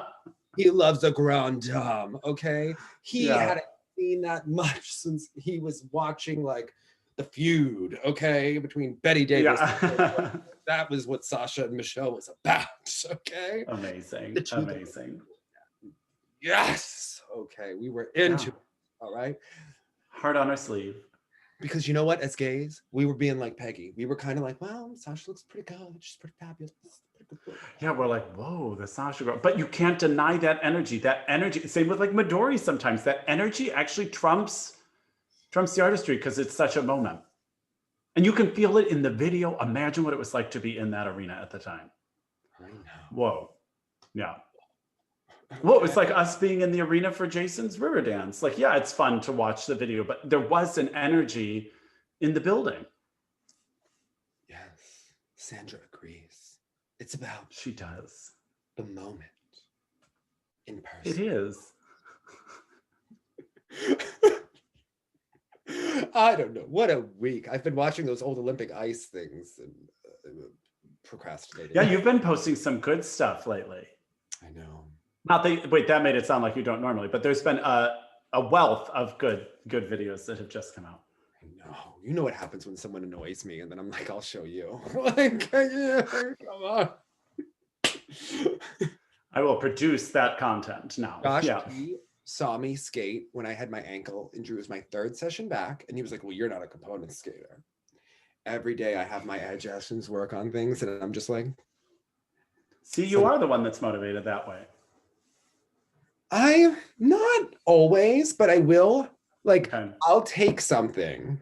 He loves a grand dame, okay? He hadn't seen that much since he was watching like The Feud, okay? Between Betty Davis and that was what Sasha and Michelle was about, okay? Amazing, amazing. Yes, okay, we were into it, all right? Heart on our sleeve. Because you know what, as gays, we were being like Peggy. We were kind of like, well, Sasha looks pretty good. She's pretty fabulous. Yeah, we're like, whoa, the Sasha girl. But you can't deny that energy. That energy, same with like Midori sometimes. That energy actually trumps the artistry because it's such a moment. And you can feel it in the video. Imagine what it was like to be in that arena at the time. I know. Whoa. Yeah. Well, it's like us being in the arena for Jason's river dance. Like, yeah, it's fun to watch the video, but there was an energy in the building. Yes, Sandra agrees. It's about she does the moment in person. It is. I don't know. What a week. I've been watching those old Olympic ice things and procrastinating. Yeah, you've been posting some good stuff lately. I know. Wait, that made it sound like you don't normally, but there's been a wealth of good videos that have just come out. I know. You know what happens when someone annoys me and then I'm like, I'll show you. Like, yeah, come on. I will produce that content now. Josh, he saw me skate when I had my ankle injury. It was my 3rd session back. And he was like, well, you're not a component skater. Every day I have my adjustments work on things and I'm just like. See, you are the one that's motivated that way. I not always, but I will. Like, I'll take something,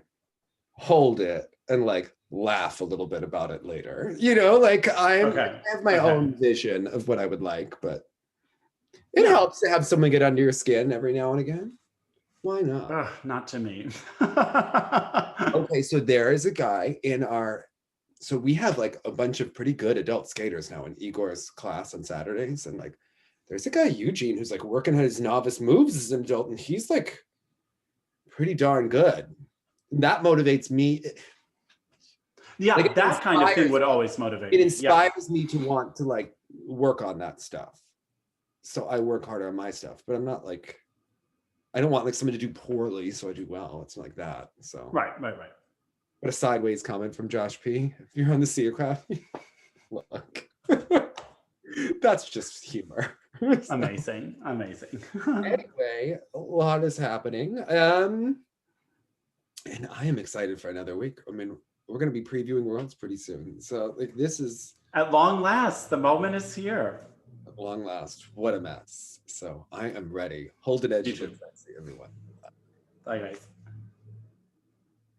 hold it, and like laugh a little bit about it later. You know, like I have my own vision of what I would like, but it helps to have someone get under your skin every now and again. Why not? Ugh, not to me. Okay, so there is a guy in our. So we have like a bunch of pretty good adult skaters now in Igor's class on Saturdays, and like. There's a guy, Eugene, who's like working on his novice moves as an adult, and he's like pretty darn good. And that motivates me. Yeah, like that kind of thing would always motivate me. It inspires me to want to like work on that stuff. So I work harder on my stuff, but I'm not like, I don't want like someone to do poorly, so I do well. It's not like that. So Right. But a sideways comment from Josh P. If you're on the Seacraft, look, that's just humor. Amazing. Anyway, a lot is happening. And I am excited for another week. I mean, we're going to be previewing Worlds pretty soon. So like this is... At long last, the moment is here. At long last, what a mess. So I am ready. Hold it edge, everyone. Bye, guys.